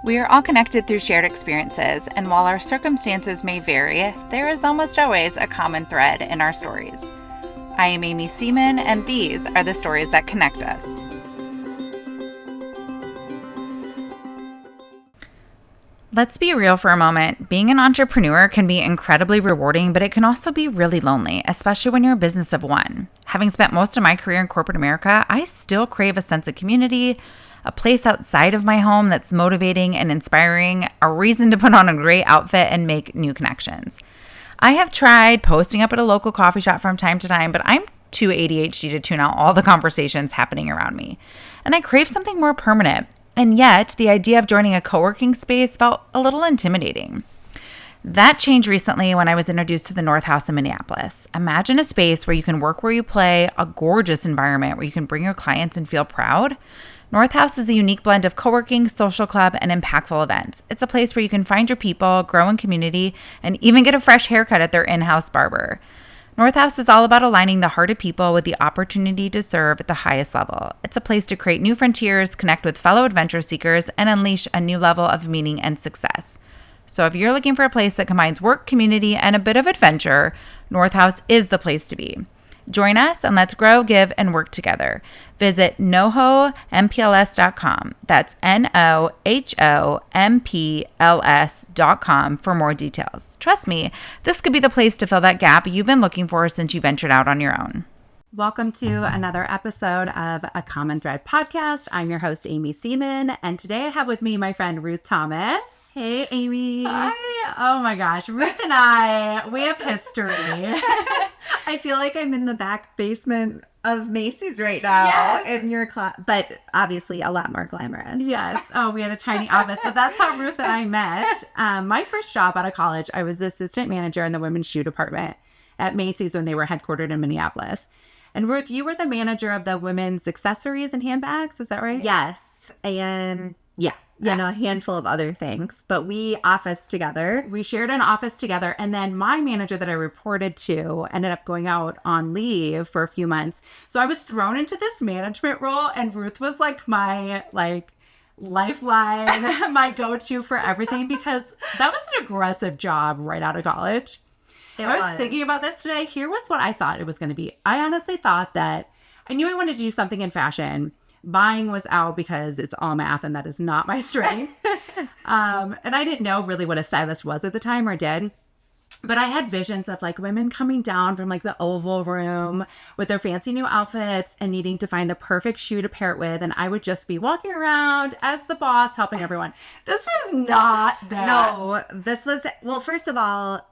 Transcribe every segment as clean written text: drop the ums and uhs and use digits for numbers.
We are all connected through shared experiences, and while our circumstances may vary, there is almost always a common thread in our stories. I am Amy Seeman, and these are the stories that connect us. Let's be real for a moment. Being an entrepreneur can be incredibly rewarding, but it can also be really lonely, especially when you're a business of one. Having spent most of my career in corporate America, I still crave a sense of community, a place outside of my home that's motivating and inspiring, a reason to put on a great outfit and make new connections. I have tried posting up at a local coffee shop from time to time, but I'm too ADHD to tune out all the conversations happening around me. And I crave something more permanent. And yet, the idea of joining a co-working space felt a little intimidating. That changed recently when I was introduced to the North House in Minneapolis. Imagine a space where you can work where you play, a gorgeous environment where you can bring your clients and feel proud. North House is a unique blend of co-working, social club, and impactful events. It's a place where you can find your people, grow in community, and even get a fresh haircut at their in-house barber. North House is all about aligning the heart of people with the opportunity to serve at the highest level. It's a place to create new frontiers, connect with fellow adventure seekers, and unleash a new level of meaning and success. So if you're looking for a place that combines work, community, and a bit of adventure, North House is the place to be. Join us and let's grow, give, and work together. Visit nohompls.com. That's NOHOMPLS.com for more details. Trust me, this could be the place to fill that gap you've been looking for since you ventured out on your own. Welcome to another episode of A Common Thread podcast. I'm your host, Amy Seeman, and today I have with me my friend Ruth Thomas. Hey, Amy. Hi. Oh my gosh, Ruth and I, we have history. I feel like I'm in the back basement of Macy's right now in your class, but obviously a lot more glamorous. Yes. Oh, we had a tiny office. So that's how Ruth and I met. My first job out of college, I was the assistant manager in the women's shoe department at Macy's when they were headquartered in Minneapolis. And Ruth, you were the manager of the women's accessories and handbags. Is that right? Yes. And a handful of other things, but we officed together. We shared an office together. And then my manager that I reported to ended up going out on leave for a few months. So I was thrown into this management role, and Ruth was like my lifeline, my go-to for everything, because that was an aggressive job right out of college. I was thinking about this today. Here was what I thought it was going to be. I honestly thought that I knew I wanted to do something in fashion. Buying was out because it's all math and that is not my strength. And I didn't know really what a stylist was at the time, or did. But I had visions of like women coming down from like the Oval Room with their fancy new outfits and needing to find the perfect shoe to pair it with. And I would just be walking around as the boss, helping everyone. This was not that. No, this was, well, first of all,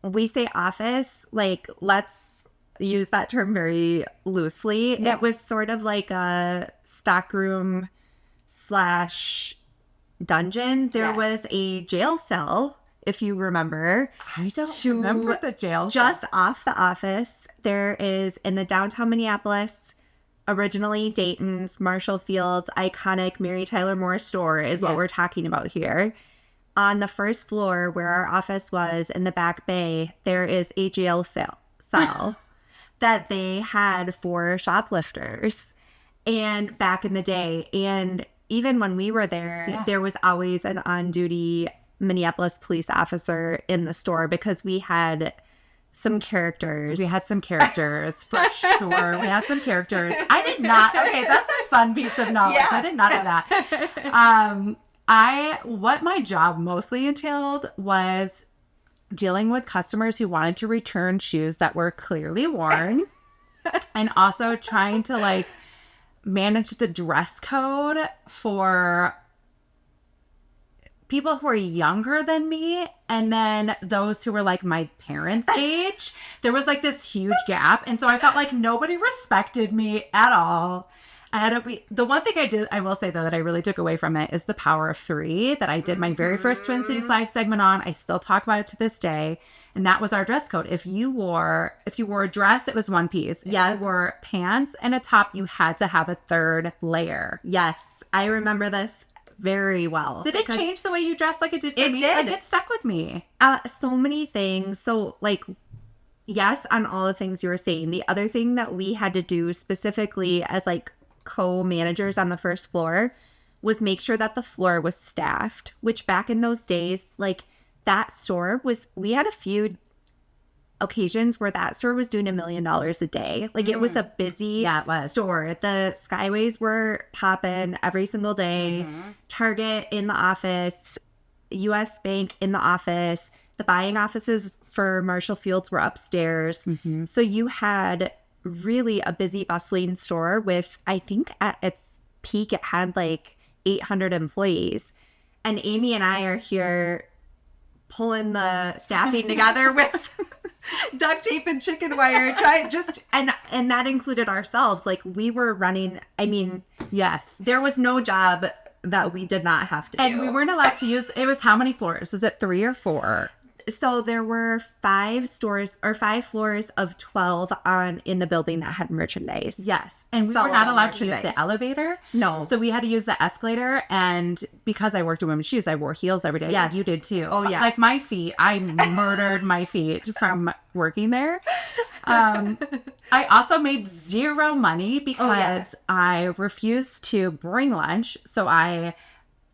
we say office, like, let's use that term very loosely. Yeah. It was sort of like a stockroom / dungeon. There was a jail cell, if you remember. I don't remember the jail just cell. Off the office. There is, in the downtown Minneapolis, originally Dayton's, Marshall Field's iconic Mary Tyler Moore store is what we're talking about here. On the first floor where our office was in the back bay, there is a jail cell that they had for shoplifters, and back in the day. And even when we were there, there was always an on-duty Minneapolis police officer in the store because we had some characters. We had some characters, for sure. We had some characters. I did not. Okay, that's a fun piece of knowledge. Yeah. I did not know that. What my job mostly entailed was dealing with customers who wanted to return shoes that were clearly worn, and also trying to like manage the dress code for people who are younger than me, and then those who were like my parents' age. There was like this huge gap, and so I felt like nobody respected me at all. The one thing I will say though, that I really took away from it is the power of three that I did my very first Twin Cities Live segment on. I still talk about it to this day. And that was our dress code. If you wore a dress, it was one piece. Yeah. If you wore pants and a top, you had to have a third layer. Yes. I remember this very well. Did it change the way you dressed like it did for me? It did. Like, it stuck with me. So many things. So like, yes, on all the things you were saying. The other thing that we had to do specifically as like co-managers on the first floor was make sure that the floor was staffed, which back in those days, like that store was, we had a few occasions where that store was doing $1 million a day. Like it was a busy store. The Skyways were popping every single day. Target in the office, US Bank in the office. The buying offices for Marshall Fields were upstairs. So you had really a busy, bustling store with, I think at its peak, it had like 800 employees. And Amy and I are here pulling the staffing together with duct tape and chicken wire, and that included ourselves. Like we were running, I mean, Yes. there was no job that we did not have to do. And we weren't allowed to use, it was how many floors? Was it 3 or 4? So there were 5 stores or 5 floors of 12 in the building that had merchandise. Yes. And we were Solid not allowed to use merchandise. the elevator. No. So we had to use the escalator. And because I worked in women's shoes, I wore heels every day. Yes. You did too. Oh, yeah. Like my feet, I murdered my feet from working there. I also made zero money because I refused to bring lunch. So I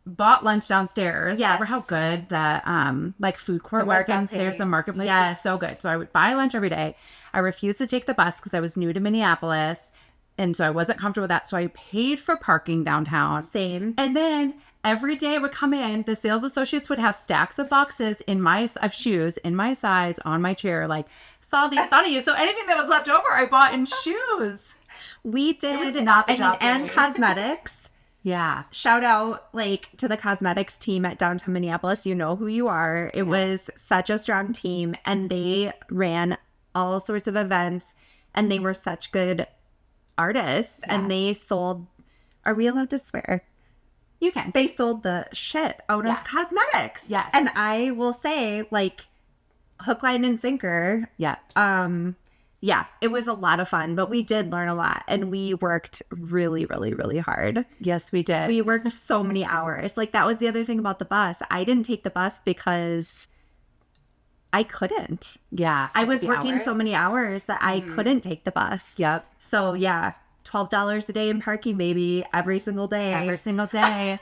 bought lunch downstairs. Yes. Remember how good the like food court was downstairs, the marketplace was Yes. so good. So I would buy lunch every day. I refused to take the bus because I was new to Minneapolis. And so I wasn't comfortable with that. So I paid for parking downtown. Same. And then every day I would come in, the sales associates would have stacks of boxes of shoes in my size on my chair, like, saw these, thought of you. So anything that was left over, I bought in shoes. We did. was not the job for and me. cosmetics. Yeah. Shout out like to the cosmetics team at downtown Minneapolis. You know who you are. It was such a strong team, and they ran all sorts of events, and they were such good artists, and they sold, are we allowed to swear? You can. They sold the shit out of cosmetics. Yes. And I will say, like, hook, line, and sinker. Yeah. Yeah, it was a lot of fun, but we did learn a lot, and we worked really, really, really hard. Yes, we did. We worked so many hours. Like, that was the other thing about the bus. I didn't take the bus because I couldn't. Yeah. I was The working hours. so many hours that I couldn't take the bus. Yep. So, yeah, $12 a day in parking, baby, every single day. Every single day.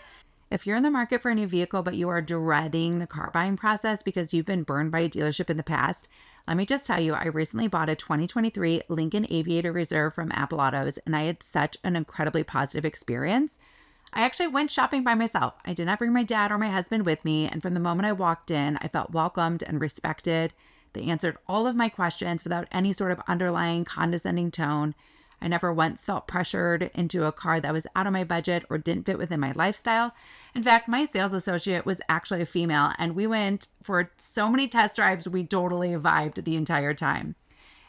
If you're in the market for a new vehicle, but you are dreading the car buying process because you've been burned by a dealership in the past, let me just tell you, I recently bought a 2023 Lincoln Aviator Reserve from Apple Autos, and I had such an incredibly positive experience. I actually went shopping by myself. I did not bring my dad or my husband with me, and from the moment I walked in, I felt welcomed and respected. They answered all of my questions without any sort of underlying condescending tone. I never once felt pressured into a car that was out of my budget or didn't fit within my lifestyle. In fact, my sales associate was actually a female, and we went for so many test drives, we totally vibed the entire time.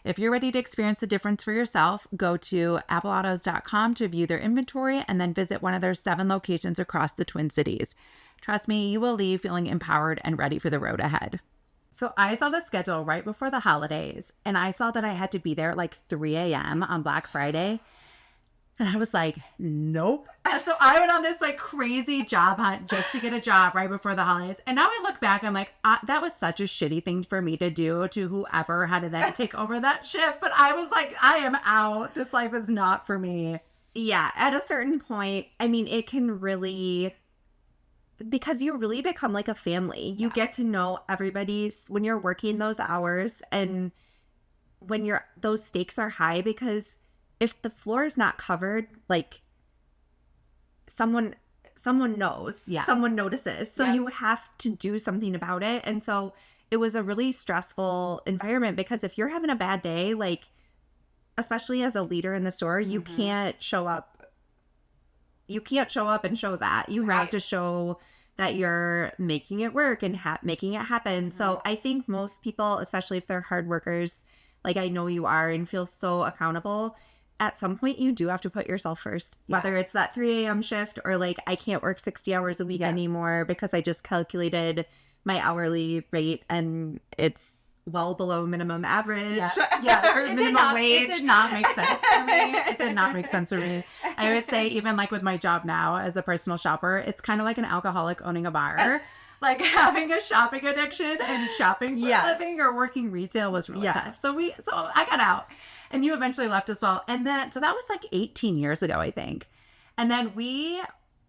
If you're ready to experience the difference for yourself, go to appleautos.com to view their inventory and then visit one of their 7 locations across the Twin Cities. Trust me, you will leave feeling empowered and ready for the road ahead. So I saw the schedule right before the holidays, and I saw that I had to be there at like 3 a.m. on Black Friday. And I was like, nope. So I went on this like crazy job hunt just to get a job right before the holidays. And now I look back, I'm like, that was such a shitty thing for me to do to whoever had to then take over that shift. But I was like, I am out. This life is not for me. Yeah, at a certain point, I mean, it can really, because you really become like a family. You get to know everybody's, when you're working those hours, and when those stakes are high, because if the floor is not covered, like someone knows, someone notices. So you have to do something about it. And so it was a really stressful environment, because if you're having a bad day, like, especially as a leader in the store, you can't show up. You can't show up and show that. You have to show that you're making it work and making it happen. So I think most people, especially if they're hard workers, like I know you are, and feel so accountable, at some point you do have to put yourself first, whether it's that 3 a.m. shift or like, I can't work 60 hours a week anymore because I just calculated my hourly rate and it's well below minimum average. Or minimum wage. It did not make sense for me. It did not make sense for me. I would say, even like with my job now as a personal shopper, it's kind of like an alcoholic owning a bar. Like having a shopping addiction and shopping for a living or working retail was really tough. So I got out, and you eventually left as well. And then, so that was like 18 years ago, I think. And then we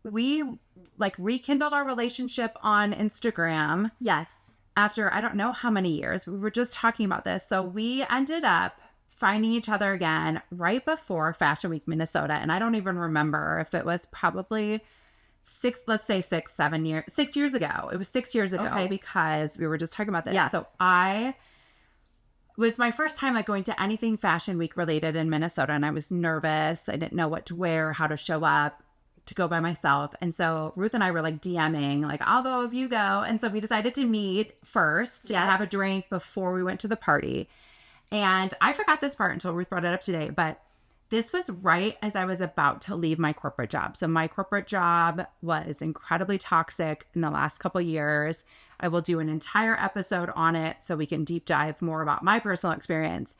we like rekindled our relationship on Instagram. Yes. After I don't know how many years. We were just talking about this. So we ended up finding each other again right before Fashion Week Minnesota. And I don't even remember if it was probably 6 years ago. It was 6 years ago because we were just talking about this. Yes. So it was my first time like going to anything Fashion Week related in Minnesota. And I was nervous. I didn't know what to wear, how to show up, to go by myself. And so Ruth and I were like DMing, like, I'll go if you go. And so we decided to meet first, have a drink before we went to the party. And I forgot this part until Ruth brought it up today, but this was right as I was about to leave my corporate job. So my corporate job was incredibly toxic in the last couple of years. I will do an entire episode on it so we can deep dive more about my personal experience.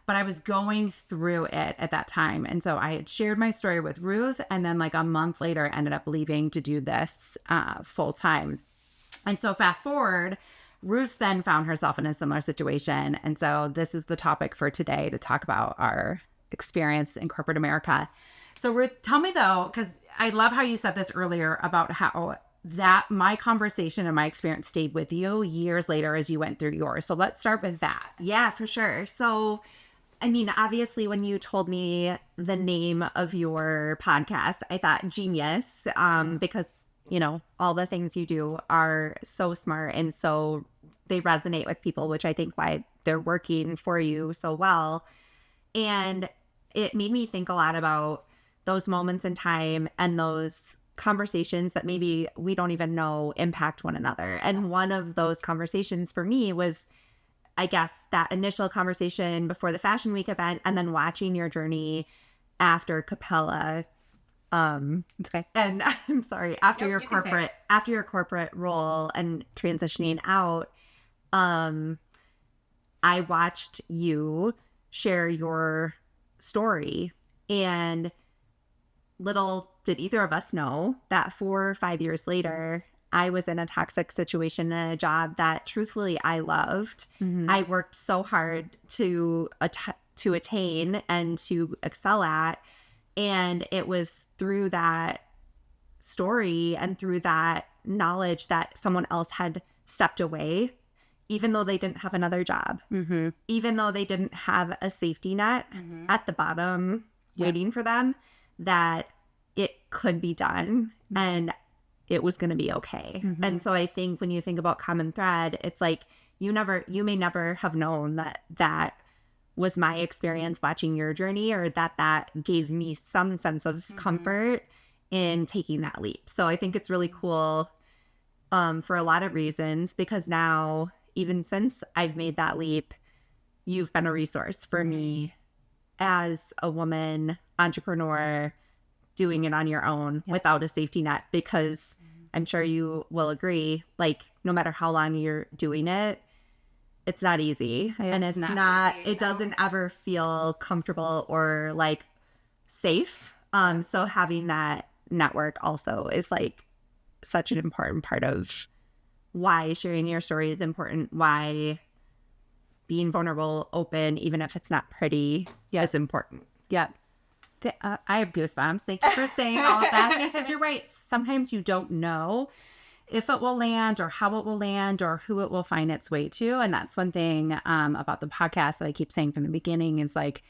But I was going through it at that time. And so I had shared my story with Ruth. And then like a month later, I ended up leaving to do this full time. And so fast forward, Ruth then found herself in a similar situation. And so this is the topic for today to talk about our experience in corporate America. So Ruth, tell me though, because I love how you said this earlier about how that my conversation and my experience stayed with you years later as you went through yours. So let's start with that. Yeah, for sure. So I mean, obviously, when you told me the name of your podcast, I thought genius, because, you know, all the things you do are so smart and so they resonate with people, which I think why they're working for you so well. And it made me think a lot about those moments in time and those conversations that maybe we don't even know impact one another. And one of those conversations for me was, I guess, that initial conversation before the Fashion Week event and then watching your journey after Capella. It's okay. And I'm sorry, after your corporate role and transitioning out, I watched you share your story, and little did either of us know that 4 or 5 years later, I was in a toxic situation in a job that truthfully I loved. Mm-hmm. I worked so hard to attain and to excel at. And it was through that story and through that knowledge that someone else had stepped away, even though they didn't have another job, mm-hmm. even though they didn't have a safety net mm-hmm. at the bottom waiting for them, that it could be done. Mm-hmm. And it was going to be okay. Mm-hmm. And so I think when you think about common thread, it's like you may never have known that was my experience watching your journey, or that gave me some sense of mm-hmm. comfort in taking that leap. So I think it's really cool for a lot of reasons, because now, even since I've made that leap, you've been a resource for me as a woman entrepreneur doing it on your own without a safety net, because I'm sure you will agree, like, no matter how long you're doing it, it's not easy. And it's not easy, it doesn't ever feel comfortable or like safe. So having that network also is like such an important part of why sharing your story is important, why being vulnerable, open, even if it's not pretty, is important. Yep. I have goosebumps. Thank you for saying all of that, because you're right. Sometimes you don't know if it will land or how it will land or who it will find its way to. And that's one thing about the podcast that I keep saying from the beginning is like,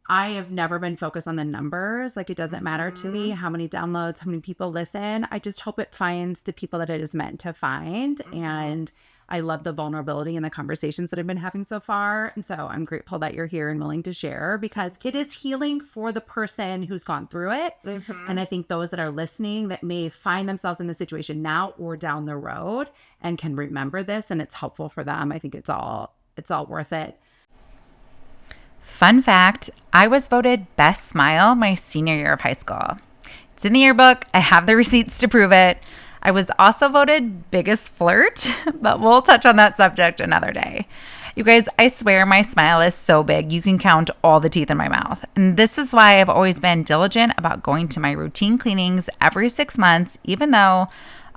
I have never been focused on the numbers. Like, it doesn't matter to me how many downloads, how many people listen. I just hope it finds the people that it is meant to find. And I love the vulnerability and the conversations that I've been having so far. And so I'm grateful that you're here and willing to share, because it is healing for the person who's gone through it. Mm-hmm. And I think those that are listening that may find themselves in the situation now or down the road and can remember this and it's helpful for them, I think it's all worth it. Fun fact, I was voted best smile my senior year of high school. It's in the yearbook. I have the receipts to prove it. I was also voted biggest flirt, but we'll touch on that subject another day. You guys, I swear my smile is so big, you can count all the teeth in my mouth. And this is why I've always been diligent about going to my routine cleanings every 6 months, even though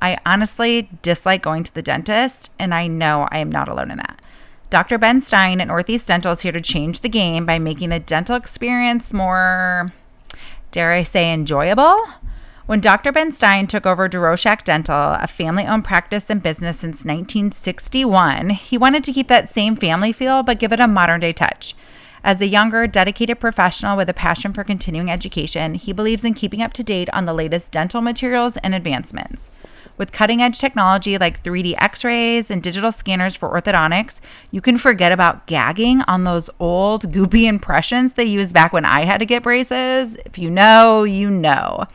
I honestly dislike going to the dentist, and I know I am not alone in that. Dr. Ben Stein at Northeast Dental is here to change the game by making the dental experience more, dare I say, enjoyable. When Dr. Ben Stein took over DuRochak Dental, a family-owned practice and business since 1961, he wanted to keep that same family feel but give it a modern-day touch. As a younger, dedicated professional with a passion for continuing education, he believes in keeping up to date on the latest dental materials and advancements. With cutting-edge technology like 3D x-rays and digital scanners for orthodontics, you can forget about gagging on those old, goopy impressions they used back when I had to get braces. If you know, you know.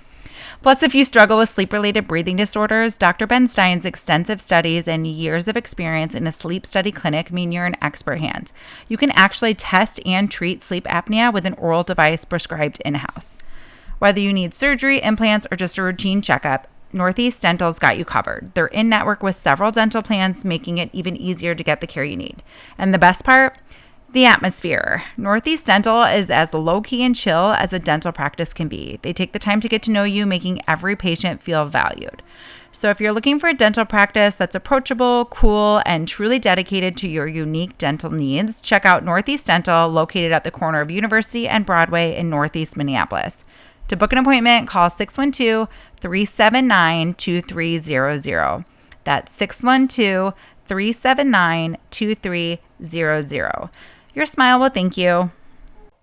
Plus, if you struggle with sleep-related breathing disorders, Dr. Ben Stein's extensive studies and years of experience in a sleep study clinic mean you're in expert hands. You can actually test and treat sleep apnea with an oral device prescribed in-house. Whether you need surgery, implants, or just a routine checkup, Northeast Dental's got you covered. They're in network with several dental plans, making it even easier to get the care you need. And the best part? The atmosphere. Northeast Dental is as low-key and chill as a dental practice can be. They take the time to get to know you, making every patient feel valued. So if you're looking for a dental practice that's approachable, cool, and truly dedicated to your unique dental needs, check out Northeast Dental, located at the corner of University and Broadway in Northeast Minneapolis. To book an appointment, call 612-379-2300. That's 612-379-2300. Your smile will thank you.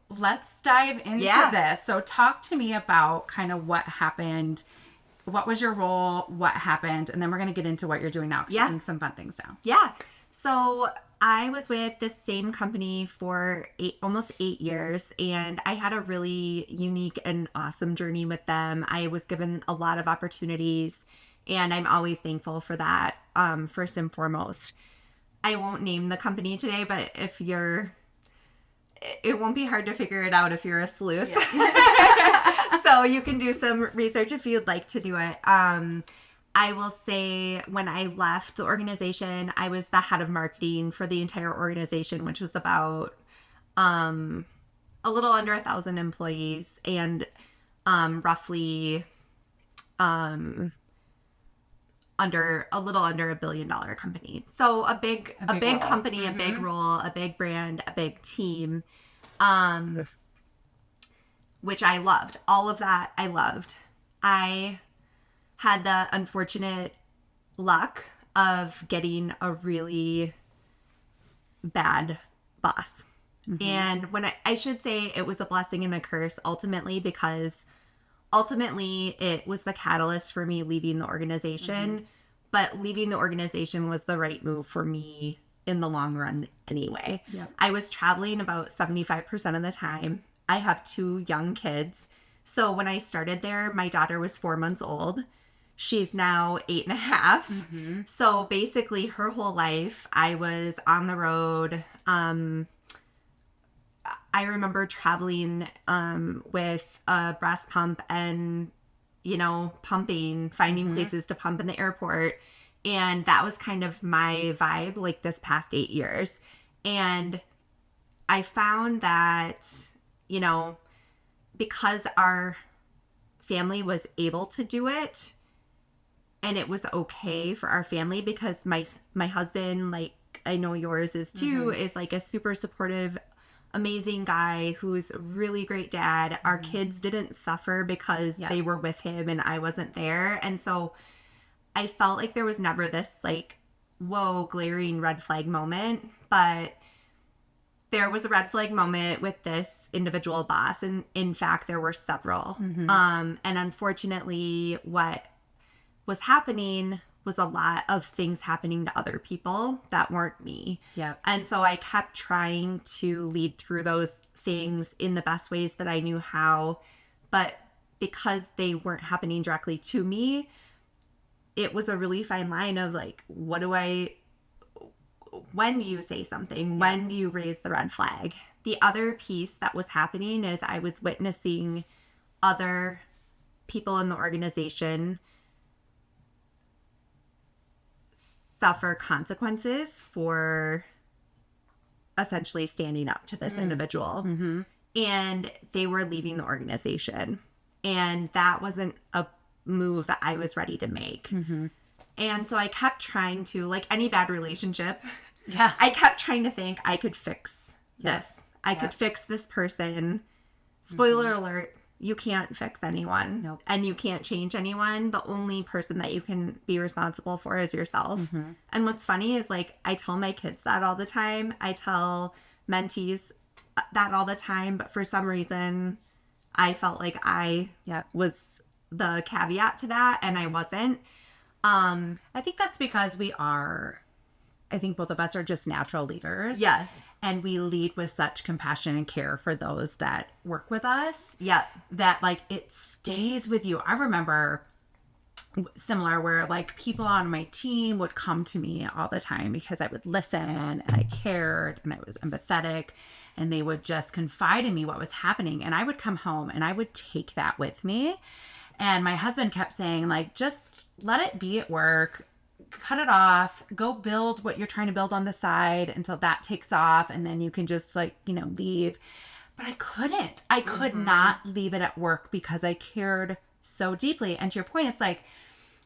Let's dive into this. So talk to me about kind of what happened. What was your role? What happened? And then we're going to get into what you're doing now. Writing some fun things down. Yeah. So I was with this same company for almost 8 years, and I had a really unique and awesome journey with them. I was given a lot of opportunities, and I'm always thankful for that, first and foremost. I won't name the company today, but it won't be hard to figure it out if you're a sleuth. Yeah. So you can do some research if you'd like to do it. I will say when I left the organization, I was the head of marketing for the entire organization, which was about a little under 1,000 employees and roughly a little under $1 billion company. So a big company, a big role, a big brand, a big team, which I loved. All of that I loved. I had the unfortunate luck of getting a really bad boss. And when I should say it was a blessing and a curse ultimately, because ultimately it was the catalyst for me leaving the organization, but leaving the organization was the right move for me in the long run anyway. Yep. I was traveling about 75% of the time. I have 2 young kids. So when I started there, my daughter was 4 months old. She's now 8.5. So basically her whole life I was on the road. I remember traveling with a breast pump and, pumping, finding places to pump in the airport. And that was kind of my vibe like this past 8 years. And I found that, because our family was able to do it, and it was okay for our family, because my husband, like I know yours is too, is like a super supportive, amazing guy who's a really great dad. Our kids didn't suffer because they were with him and I wasn't there. And so I felt like there was never this like, whoa, glaring red flag moment. But there was a red flag moment with this individual boss. And in fact, there were several. And unfortunately, what was happening was a lot of things happening to other people that weren't me. Yeah. And so I kept trying to lead through those things in the best ways that I knew how. But because they weren't happening directly to me, it was a really fine line of like, when do you say something? When do you raise the red flag? The other piece that was happening is I was witnessing other people in the organization suffer consequences for essentially standing up to this individual. And they were leaving the organization. And that wasn't a move that I was ready to make. And so I kept trying to, like any bad relationship, I kept trying to think I could fix this. I could fix this person. Spoiler alert, you can't fix anyone. Nope. And you can't change anyone. The only person that you can be responsible for is yourself. Mm-hmm. And what's funny is, like, I tell my kids that all the time. I tell mentees that all the time. But for some reason, I felt like I was the caveat to that, and I wasn't. I think that's because I think both of us are just natural leaders. Yes. And we lead with such compassion and care for those that work with us. Yep. That, like, it stays with you. I remember similar where, like, people on my team would come to me all the time because I would listen and I cared and I was empathetic, and they would just confide in me what was happening. And I would come home and I would take that with me. And my husband kept saying, like, just let it be at work. Cut it off, go build what you're trying to build on the side until that takes off, and then you can just, like, leave. But I couldn't. I could not leave it at work because I cared so deeply. And to your point, it's like,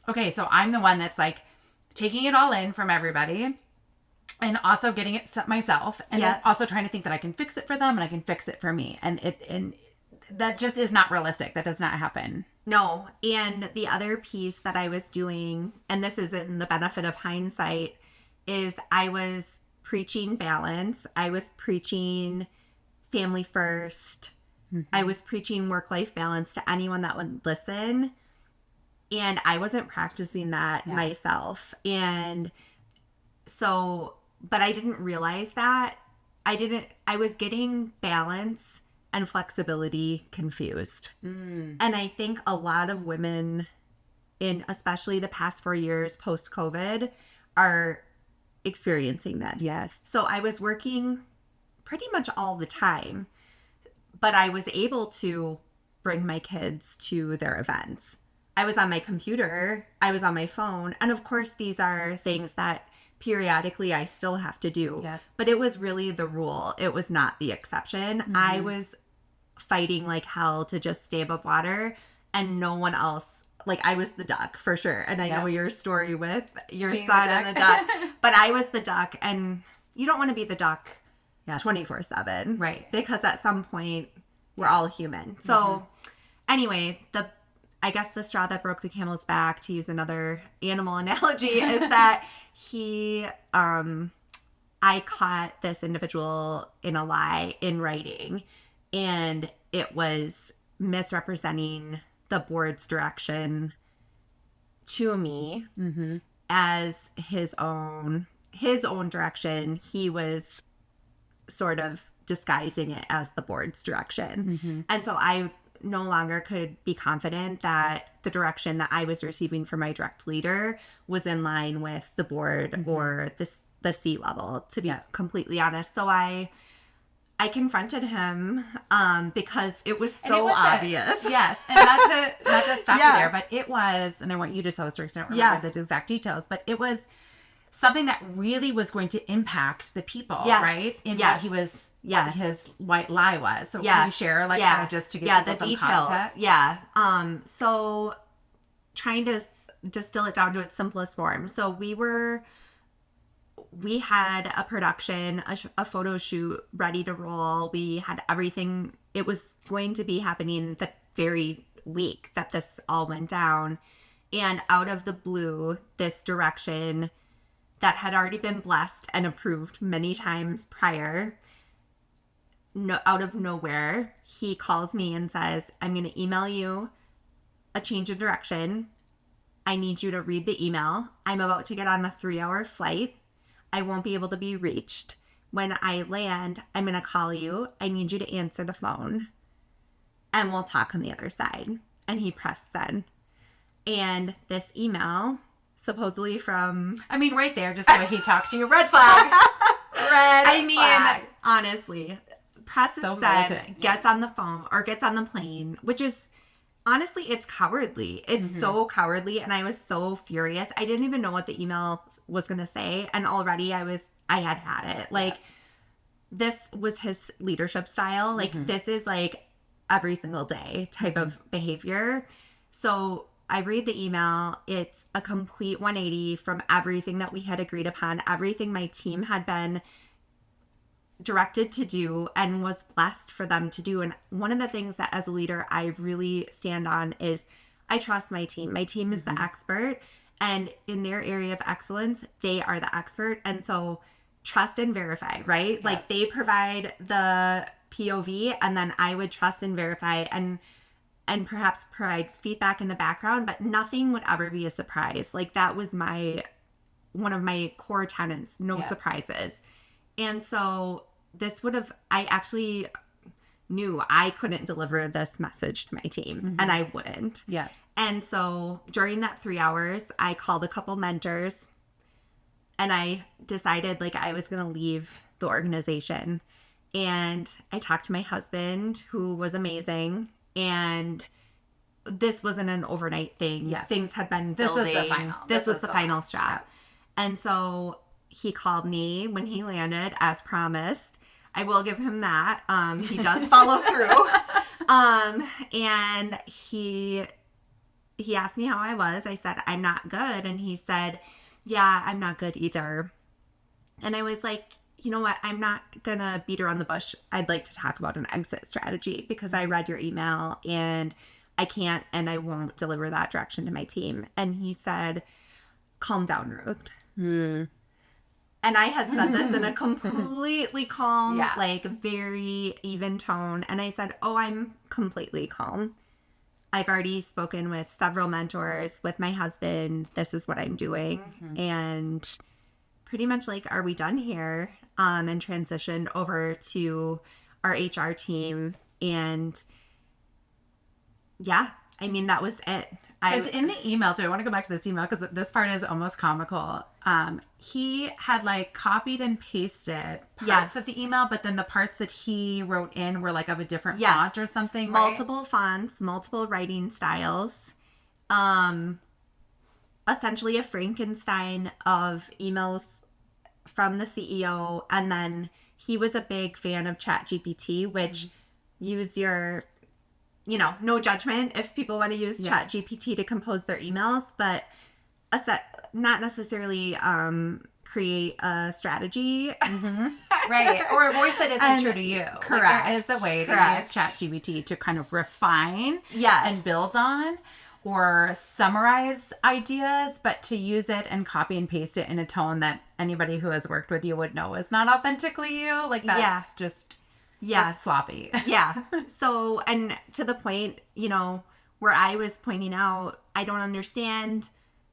okay, so I'm the one that's, like, taking it all in from everybody and also getting it myself, and then also trying to think that I can fix it for them and I can fix it for me. And that just is not realistic. That does not happen. No. And the other piece that I was doing, and this is in the benefit of hindsight, is I was preaching balance. I was preaching family first. Mm-hmm. I was preaching work-life balance to anyone that would listen. And I wasn't practicing that myself. And so, but I didn't realize that. I was getting balance and flexibility confused. And I think a lot of women, in especially the past 4 years post-COVID, are experiencing this. Yes. So I was working pretty much all the time, but I was able to bring my kids to their events. I was on my computer, I was on my phone, and of course these are things that periodically I still have to do. Yeah. But it was really the rule. It was not the exception. Mm-hmm. I was fighting like hell to just stay above water, and no one else. Like, I was the duck for sure. And I know your story with your son and the duck, but I was the duck, and you don't want to be the duck 24/7. Right. Because at some point we're all human. So anyway, I guess the straw that broke the camel's back, to use another animal analogy, is that I caught this individual in a lie in writing, and it was misrepresenting the board's direction to me as his own direction. He was sort of disguising it as the board's direction. And so I no longer could be confident that the direction that I was receiving from my direct leader was in line with the board or the C-level, to be completely honest. So I confronted him because it was so obvious. Yes. And not to stop you there, but it was, and I want you to tell the story because I don't remember the exact details, but it was something that really was going to impact the people, right? In what he was, what his white lie was. So can you share, like, kind of just to give people some details. context? Yeah. So trying to distill it down to its simplest form. So we had a production, a photo shoot ready to roll. We had everything. It was going to be happening the very week that this all went down. And out of the blue, this direction that had already been blessed and approved many times prior, out of nowhere, he calls me and says, I'm going to email you a change of direction. I need you to read the email. I'm about to get on a 3-hour flight. I won't be able to be reached. When I land, I'm going to call you. I need you to answer the phone, and we'll talk on the other side. And he pressed send. And this email, supposedly from... I mean, right there, just the way he talked to you. Red flag. Red flag. Honestly, presses send, gets on the phone or gets on the plane, which is... Honestly, it's cowardly. It's so cowardly, and I was so furious. I didn't even know what the email was going to say, and already I had it. Like, this was his leadership style. Like, this is, like, every single day type of behavior. So I read the email. It's a complete 180 from everything that we had agreed upon, everything my team had been directed to do and was blessed for them to do. And one of the things that as a leader I really stand on is I trust my team. My team is the expert, and in their area of excellence, they are the expert. And so trust and verify, right? Yeah. Like they provide the POV, and then I would trust and verify and perhaps provide feedback in the background, but nothing would ever be a surprise. Like that was one of my core tenets, no surprises. And so I actually knew I couldn't deliver this message to my team, and I wouldn't. Yeah. And so during that 3 hours, I called a couple mentors, and I decided like I was going to leave the organization. And I talked to my husband, who was amazing. And this wasn't an overnight thing. Yes. Things had been building. This was the final strap. And so he called me when he landed, as promised. I will give him that. He does follow through. And he asked me how I was. I said, I'm not good. And he said, yeah, I'm not good either. And I was like, you know what? I'm not going to beat around the bush. I'd like to talk about an exit strategy because I read your email and I can't and I won't deliver that direction to my team. And he said, calm down, Ruth. And I had said this in a completely calm, like very even tone. And I said, oh, I'm completely calm. I've already spoken with several mentors, with my husband. This is what I'm doing. And pretty much like, are we done here? And transitioned over to our HR team. And yeah, I mean, that was it. Because in the email, too, I want to go back to this email because this part is almost comical. He had like copied and pasted parts of the email, but then the parts that he wrote in were like of a different font or something. Multiple fonts, multiple writing styles. Essentially a Frankenstein of emails from the CEO. And then he was a big fan of ChatGPT, which use your, no judgment if people want to use ChatGPT to compose their emails, but not necessarily create a strategy. Right. Or a voice that isn't true to you. Correct. Like there is a way to use ChatGPT to kind of refine and build on or summarize ideas, but to use it and copy and paste it in a tone that anybody who has worked with you would know is not authentically you. Like that's just that's sloppy. So, and to the point, where I was pointing out, I don't understand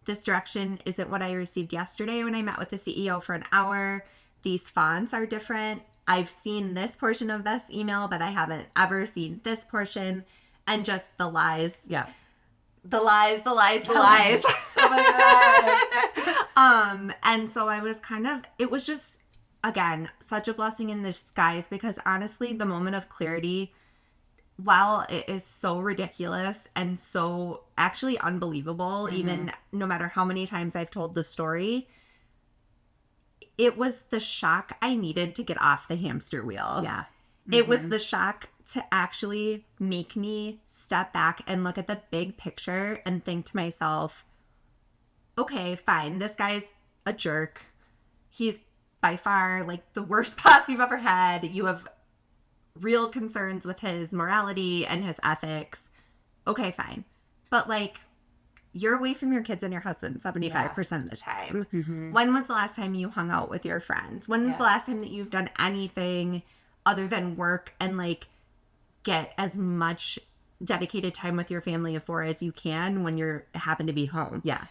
this direction. Isn't what I received yesterday when I met with the CEO for an hour. These fonts are different. I've seen this portion of this email, but I haven't ever seen this portion. And just the lies. Yeah. The lies. Oh my God. And so I was it was just, again, such a blessing in disguise because honestly, the moment of clarity, while it is so ridiculous and so actually unbelievable, even no matter how many times I've told the story, it was the shock I needed to get off the hamster wheel. Yeah. It was the shock to actually make me step back and look at the big picture and think to myself, okay, fine, this guy's a jerk. He's by far like the worst boss you've ever had. You have real concerns with his morality and his ethics. Okay, fine. But like, you're away from your kids and your husband 75% of the time. When was the last time you hung out with your friends? When was the last time that you've done anything other than work and like get as much dedicated time with your family for as you can when you happen to be home? Yeah.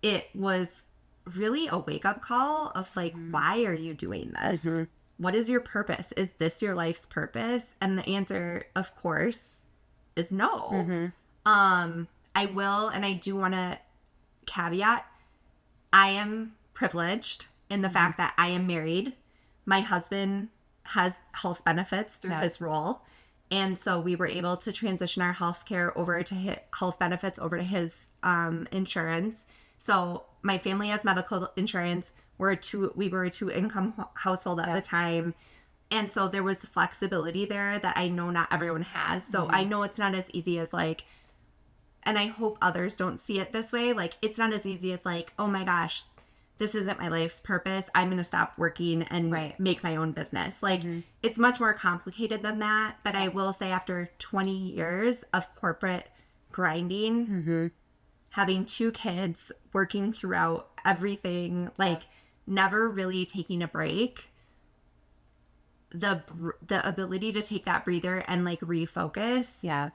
It was really a wake-up call of like, why are you doing this? What is your purpose? Is this your life's purpose? And the answer, of course, is no. I will, and I do want to caveat, I am privileged in the fact that I am married. My husband has health benefits through his role. And so we were able to transition our health care over to health benefits over to his insurance. So my family has medical insurance. We were a 2-income household at the time. And so there was flexibility there that I know not everyone has. So I know it's not as easy as like, and I hope others don't see it this way. Like, it's not as easy as like, oh my gosh, this isn't my life's purpose. I'm going to stop working and Right. make my own business. Like, it's much more complicated than that. But I will say, after 20 years of corporate grinding, having 2 kids, working throughout everything, like never really taking a break, the ability to take that breather and like refocus. Yeah.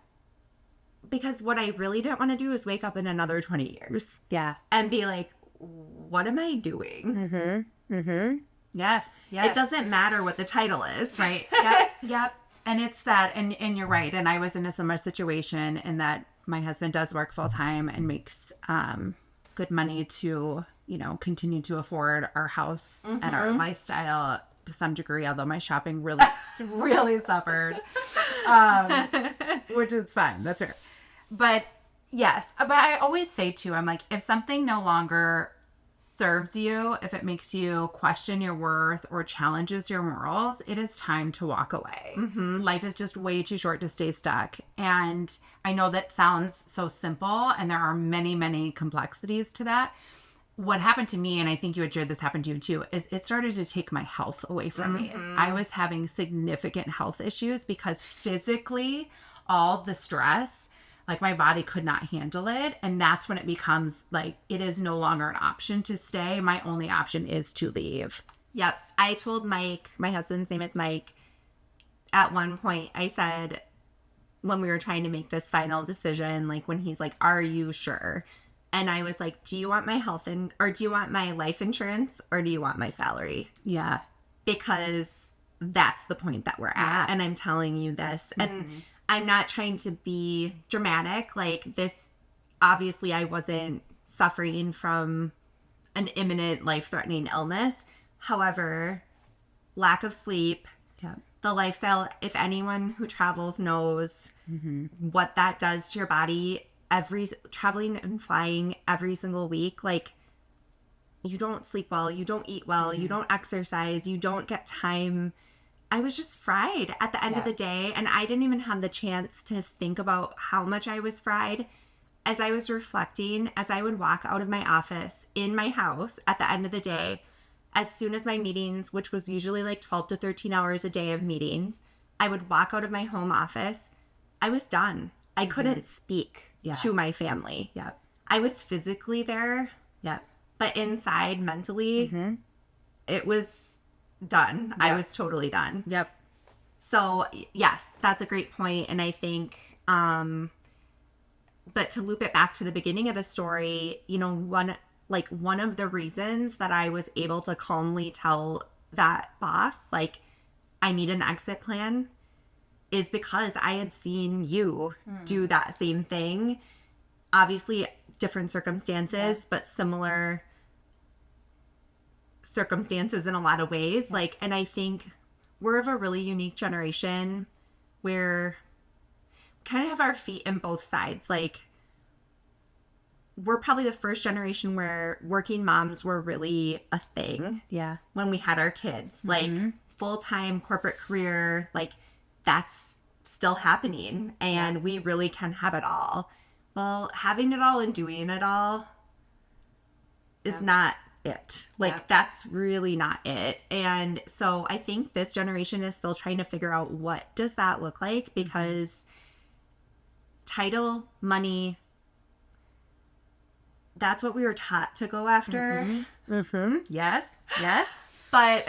Because what I really didn't want to do is wake up in another 20 years Yeah. and be like, what am I doing? Yes. It doesn't matter what the title is. Right. Yep. Yep. And it's that, and you're right. And I was in a similar situation in that my husband does work full time and makes good money to, you know, continue to afford our house and our lifestyle to some degree, although my shopping really, really suffered, which is fine. That's fair. But yes, but I always say too, I'm like, if something no longer serves you, if it makes you question your worth or challenges your morals, it is time to walk away. Life is just way too short to stay stuck. And I know that sounds so simple, and there are many, many complexities to that. What happened to me, and I think you had shared this happened to you too, is it started to take my health away from me. I was having significant health issues because physically, all the stress, like my body could not handle it. And that's when it becomes like, it is no longer an option to stay. My only option is to leave. Yep. I told Mike, my husband's name is Mike, at one point, I said, when we were trying to make this final decision, like when he's like, are you sure? And I was like, do you want my or do you want my life insurance, or do you want my salary? Yeah. Because that's the point that we're at. And I'm telling you this. And I'm not trying to be dramatic. Like, this, obviously I wasn't suffering from an imminent life-threatening illness. However, lack of sleep, the lifestyle, if anyone who travels knows what that does to your body, traveling and flying every single week, like, you don't sleep well, you don't eat well, you don't exercise, you don't get time. I was just fried at the end of the day, and I didn't even have the chance to think about how much I was fried. As I was reflecting, as I would walk out of my office in my house at the end of the day, as soon as my meetings, which was usually like 12 to 13 hours a day of meetings, I would walk out of my home office, I was done. I couldn't speak to my family. I was physically there, but inside, mentally, it was done. I was totally done. So yes, that's a great point. And I think, but to loop it back to the beginning of the story, you know, one of the reasons that I was able to calmly tell that boss, like, I need an exit plan, is because I had seen you do that same thing. Obviously, different circumstances, but similar circumstances in a lot of ways. Like, and I think we're of a really unique generation where we kind of have our feet in both sides. Like, we're probably the first generation where working moms were really a thing. When we had our kids, like, full-time corporate career, like, that's still happening, and we really can have it all. Well, having it all and doing it all is not it. Like, that's really not it. And so I think this generation is still trying to figure out, what does that look like? Because title, money, that's what we were taught to go after. Yes. But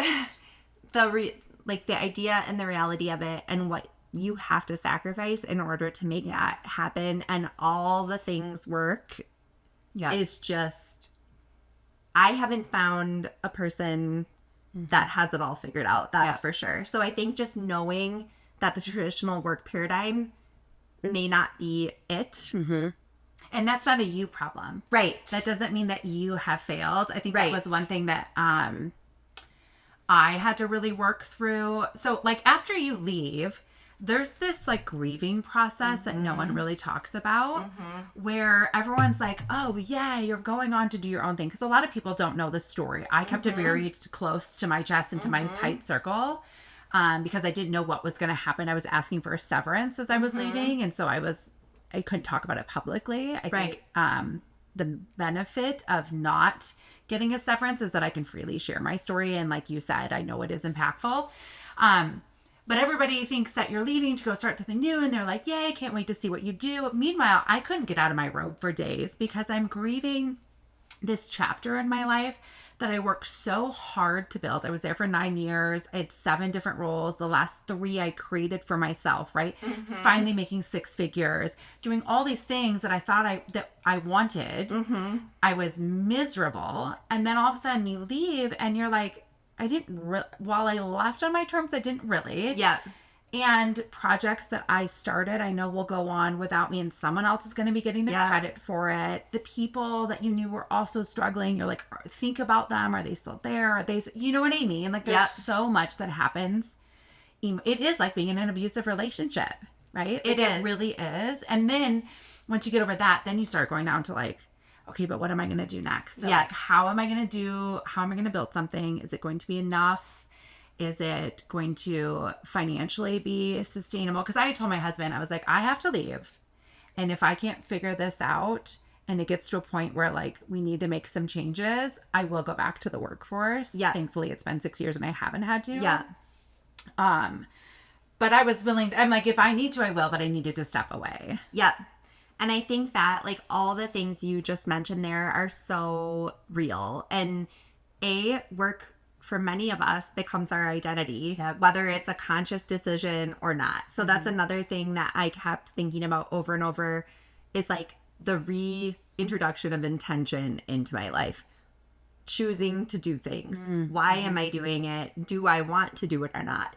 the idea and the reality of it, and what you have to sacrifice in order to make that happen, and all the things work, is just, I haven't found a person that has it all figured out. That's for sure. So I think just knowing that the traditional work paradigm may not be it. And that's not a you problem. Right. That doesn't mean that you have failed. I think that was one thing that I had to really work through. So, like, after you leave, there's this, like, grieving process that no one really talks about, where everyone's like, oh, yeah, you're going on to do your own thing. Because a lot of people don't know the story. I kept it very close to my chest and to my tight circle, because I didn't know what was going to happen. I was asking for a severance as I was leaving. And so I couldn't talk about it publicly. I think the benefit of not getting a severance is that I can freely share my story. And like you said, I know it is impactful. But everybody thinks that you're leaving to go start something new. And they're like, yay, can't wait to see what you do. Meanwhile, I couldn't get out of my robe for days because I'm grieving this chapter in my life that I worked so hard to build. I was there for 9 years. I had 7 different roles. The last 3 I created for myself, right? Finally making 6 figures, doing all these things that I thought I wanted. I was miserable. And then all of a sudden you leave and you're like, while I left on my terms, I didn't really. Yeah. And projects that I started, I know will go on without me, and someone else is going to be getting the credit for it. The people that you knew were also struggling. You're like, think about them. Are they still there? Are they, you know what I mean? Like, there's so much that happens. It is like being in an abusive relationship, right? It is. It really is. And then once you get over that, then you start going down to like, okay, but what am I going to do next? So like, how am I going to build something? Is it going to be enough? Is it going to financially be sustainable? Because I told my husband, I was like, I have to leave. And if I can't figure this out and it gets to a point where like we need to make some changes, I will go back to the workforce. Yeah. Thankfully, it's been 6 years and I haven't had to. Yeah. But I was willing, I'm like, if I need to, I will, but I needed to step away. Yeah. And I think that like all the things you just mentioned there are so real. And work for many of us becomes our identity, whether it's a conscious decision or not. So that's another thing that I kept thinking about over and over is like the reintroduction of intention into my life. Choosing to do things. Why am I doing it? Do I want to do it or not?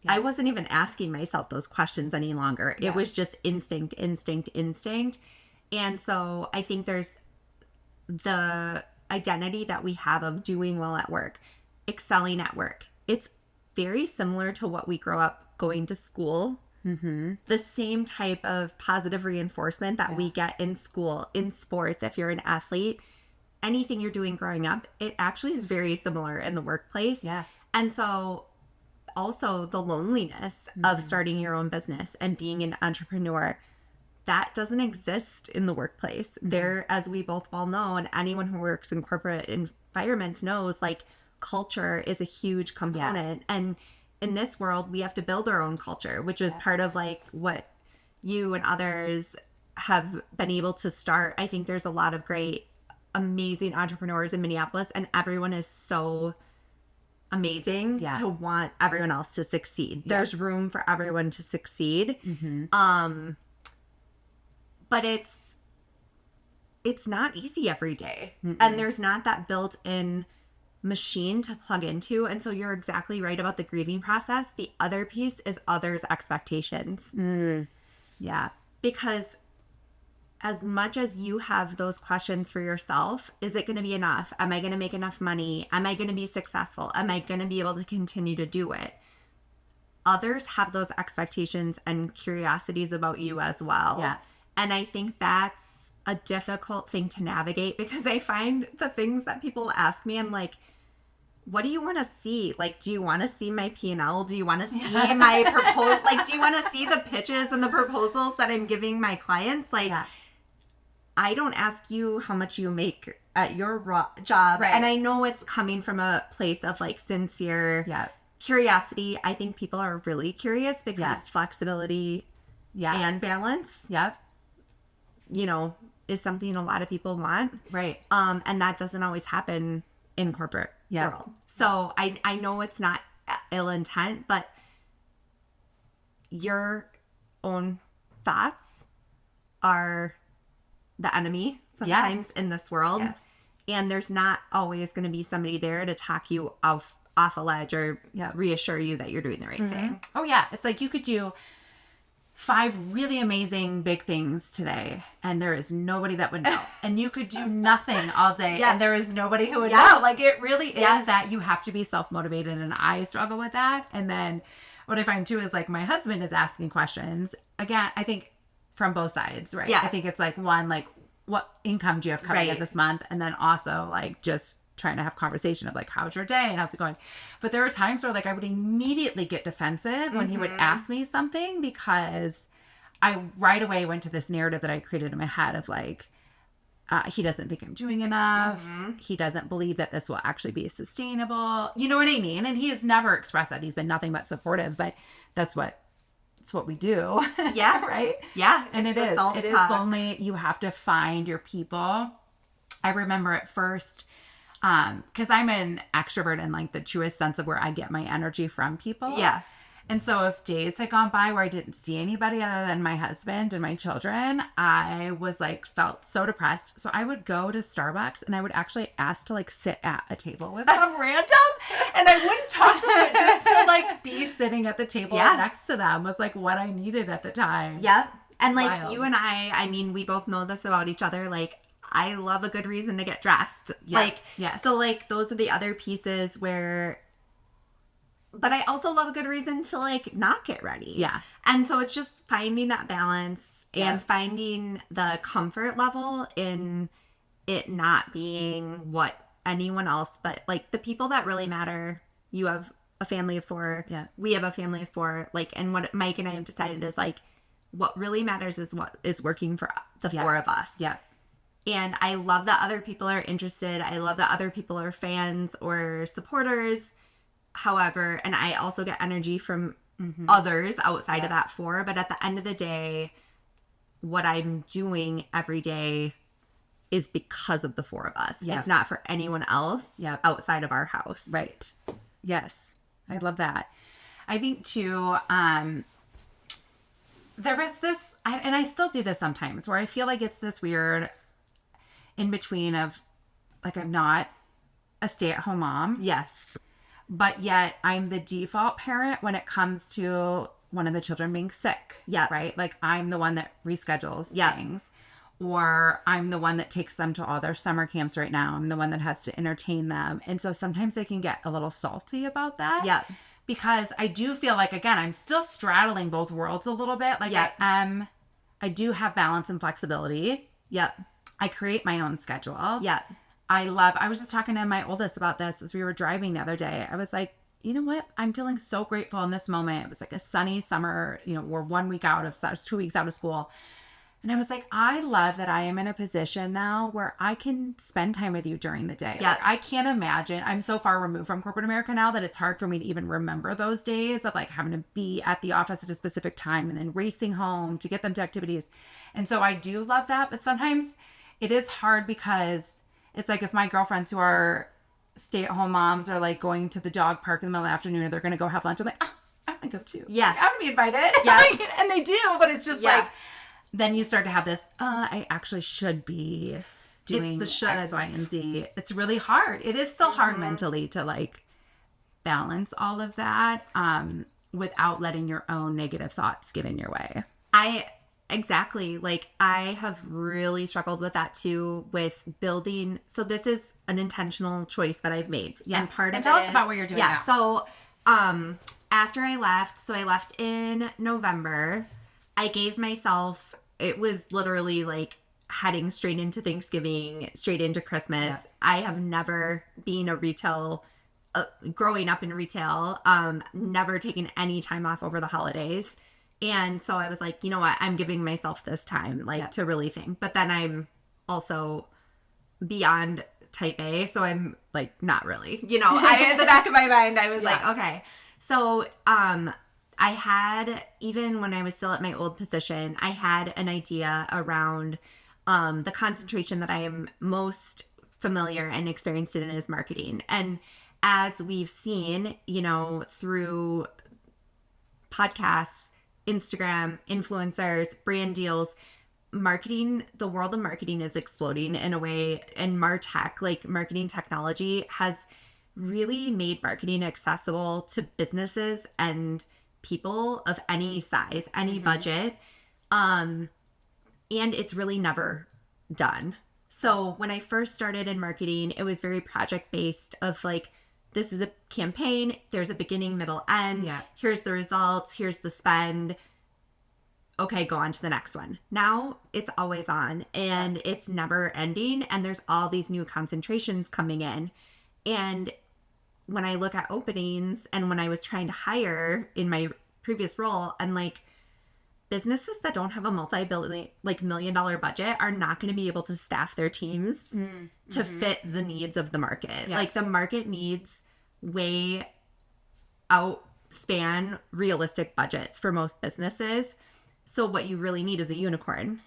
I wasn't even asking myself those questions any longer. It was just instinct. And so I think there's the identity that we have of doing well at work, excelling at work. It's very similar to what we grow up going to school. The same type of positive reinforcement that we get in school, in sports, if you're an athlete, anything you're doing growing up, it actually is very similar in the workplace. And so also the loneliness of starting your own business and being an entrepreneur, that doesn't exist in the workplace. There, as we both well know, and anyone who works in corporate environments knows, like, culture is a huge component. And in this world, we have to build our own culture, which is part of like what you and others have been able to start. I think there's a lot of great, amazing entrepreneurs in Minneapolis, and everyone is so amazing to want everyone else to succeed. There's room for everyone to succeed. But it's not easy every day. And there's not that built-in machine to plug into. And so you're exactly right about the grieving process. The other piece is others' expectations. Because as much as you have those questions for yourself, is it going to be enough? Am I going to make enough money? Am I going to be successful? Am I going to be able to continue to do it? Others have those expectations and curiosities about you as well. And I think that's a difficult thing to navigate, because I find the things that people ask me, I'm like, what do you want to see? Like, do you want to see my P&L? Do you want to see my proposal? Like, do you want to see the pitches and the proposals that I'm giving my clients? Like, I don't ask you how much you make at your job. And I know it's coming from a place of like sincere curiosity. I think people are really curious because flexibility and balance, you know, is something a lot of people want. And that doesn't always happen in corporate world. So I know it's not ill intent, but your own thoughts are the enemy sometimes in this world. And there's not always going to be somebody there to talk you off a ledge or reassure you that you're doing the right thing. Oh yeah. It's like you could do 5 really amazing big things today, and there is nobody that would know. And you could do nothing all day, and there is nobody who would know. Like, it really is that you have to be self-motivated, and I struggle with that. And then what I find too is like my husband is asking questions. Again, I think from both sides, right? I think it's like, one, like, what income do you have coming in this month? And then also like just trying to have conversation of like, how's your day and how's it going? But there are times where like I would immediately get defensive when he would ask me something, because I right away went to this narrative that I created in my head of like, He doesn't think I'm doing enough. He doesn't believe that this will actually be sustainable. You know what I mean? And he has never expressed that. He's been nothing but supportive, but it's what we do. Yeah. Right? Yeah. And it is lonely. You have to find your people. I remember at first, because I'm an extrovert in like the truest sense of where I get my energy from people. Yeah. And so if days had gone by where I didn't see anybody other than my husband and my children, I was like, felt so depressed. So I would go to Starbucks and I would actually ask to like sit at a table with some random, and I wouldn't talk to them, just to like be sitting at the table next to them was like what I needed at the time. Yeah. And like Wild. you and I mean, we both know this about each other. Like, I love a good reason to get dressed. Yeah. Like, yes. So like those are the other pieces where, but I also love a good reason to like not get ready. Yeah. And so it's just finding that balance and finding the comfort level in it not being what anyone else, but like the people that really matter. You have a family of 4. Yeah. We have a family of 4. Like, and what Mike and I have decided is like, what really matters is what is working for the 4 of us. Yeah. And I love that other people are interested. I love that other people are fans or supporters. However, and I also get energy from others outside of that 4. But at the end of the day, what I'm doing every day is because of the 4 of us. Yeah. It's not for anyone else outside of our house. Right. Yes. I love that. I think too, there was this, and I still do this sometimes, where I feel like it's this weird in between of like, I'm not a stay-at-home mom. Yes. But yet I'm the default parent when it comes to one of the children being sick. Yeah. Right? Like I'm the one that reschedules Yeah. things. Or I'm the one that takes them to all their summer camps right now. I'm the one that has to entertain them. And so sometimes I can get a little salty about that. Yeah. Because I do feel like, again, I'm still straddling both worlds a little bit. Like I do have balance and flexibility. Yep. I create my own schedule. Yep. I was just talking to my oldest about this as we were driving the other day. I was like, you know what? I'm feeling so grateful in this moment. It was like a sunny summer, we're 1 week out of, 2 weeks out of school. And I was like, I love that I am in a position now where I can spend time with you during the day. Yeah. Like, I can't imagine. I'm so far removed from corporate America now that it's hard for me to even remember those days of like having to be at the office at a specific time and then racing home to get them to activities. And so I do love that. But sometimes it is hard because it's like if my girlfriends who are stay-at-home moms are like going to the dog park in the middle of the afternoon and they're going to go have lunch, I'm like, oh, I want to go too. Yeah. Like, I want to be invited. Yeah. And they do, but it's just Yeah. like, then you start to have this, I actually should be doing It's the X, Y, and Z. It's really hard. It is still hard mentally to like balance all of that without letting your own negative thoughts get in your way. Exactly. Like I have really struggled with that too, with building. So this is an intentional choice that I've made. Yeah. And part of tell it us about what you're doing Yeah. now. So, after I left in November. I gave myself, it was literally like heading straight into Thanksgiving, straight into Christmas. Yeah. I have never been a retail, growing up in retail, never taken any time off over the holidays. And so I was like, you know what? I'm giving myself this time, like to really think. But then I'm also beyond type A. So I'm like, not really, in the back of my mind, I was like, okay. So, I had, even when I was still at my old position, I had an idea around the concentration that I am most familiar and experienced in is marketing. And as we've seen, through podcasts, Instagram, influencers, brand deals, marketing, the world of marketing is exploding in a way, and MarTech, like marketing technology, has really made marketing accessible to businesses and people of any size, any budget. And it's really never done. So when I first started in marketing, it was very project based of like, this is a campaign, there's a beginning, middle, end. Yeah. Here's the results, here's the spend. Okay, go on to the next one. Now it's always on and it's never ending. And there's all these new concentrations coming in. And when I look at openings and when I was trying to hire in my previous role, I'm like, businesses that don't have a $multi-million budget are not going to be able to staff their teams to fit the needs of the market. Yeah. Like the market needs way outspan realistic budgets for most businesses. So what you really need is a unicorn.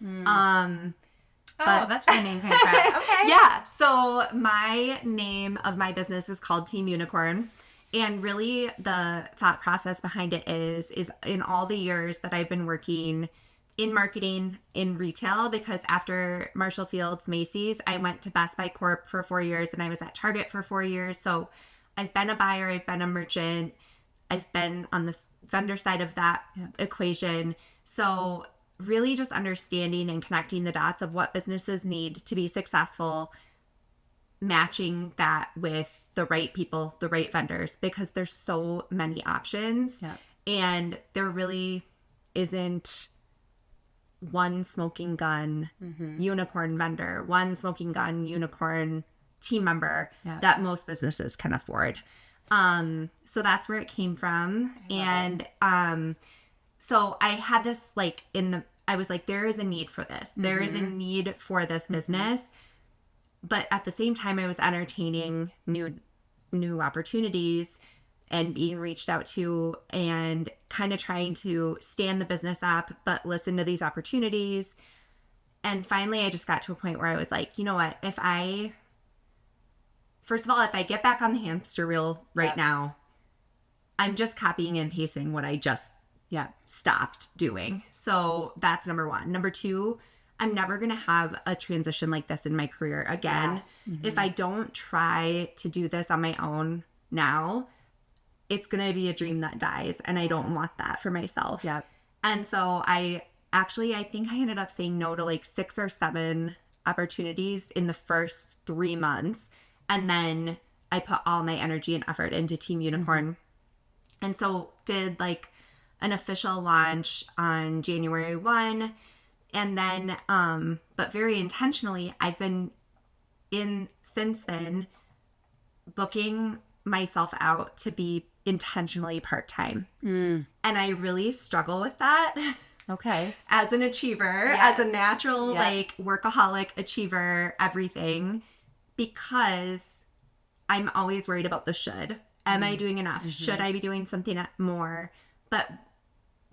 That's where the name came from. Okay. Yeah. So my name of my business is called Team Unicorn. And really the thought process behind it is in all the years that I've been working in marketing in retail, because after Marshall Field's Macy's, I went to Best Buy Corp for 4 years and I was at Target for 4 years. So I've been a buyer, I've been a merchant, I've been on the vendor side of that equation. So really just understanding and connecting the dots of what businesses need to be successful, matching that with the right people, the right vendors, because there's so many options and there really isn't one smoking gun unicorn vendor, one smoking gun unicorn team member that most businesses can afford. So that's where it came from. So I had this I was like, there is a need for this. There is a need for this business. But at the same time, I was entertaining new opportunities and being reached out to and kind of trying to stand the business up, but listen to these opportunities. And finally, I just got to a point where I was like, you know what? First of all, if I get back on the hamster wheel right now, I'm just copying and pasting what I just stopped doing. So that's number one. Number two, I'm never going to have a transition like this in my career again. If I don't try to do this on my own now, it's going to be a dream that dies. And I don't want that for myself. And so I think I ended up saying no to like 6 or 7 opportunities in the first 3 months. And then I put all my energy and effort into Team Unicorn. And so did like an official launch on January 1. And then, but very intentionally, I've been since then booking myself out to be intentionally part-time. And I really struggle with that. Okay. As an achiever, as a natural, like workaholic achiever, everything, because I'm always worried about the should. Am I doing enough? Should I be doing something more? But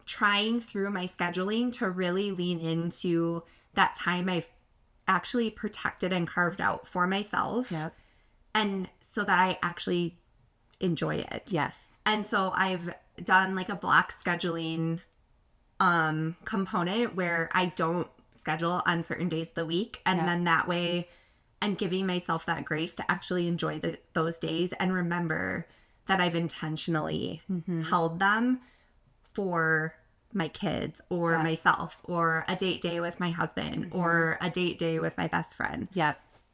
trying through my scheduling to really lean into that time I've actually protected and carved out for myself. And so that I actually enjoy it. And so I've done like a block scheduling component where I don't schedule on certain days of the week. And then that way I'm giving myself that grace to actually enjoy those days and remember that I've intentionally held them for my kids or myself, or a date day with my husband, or a date day with my best friend.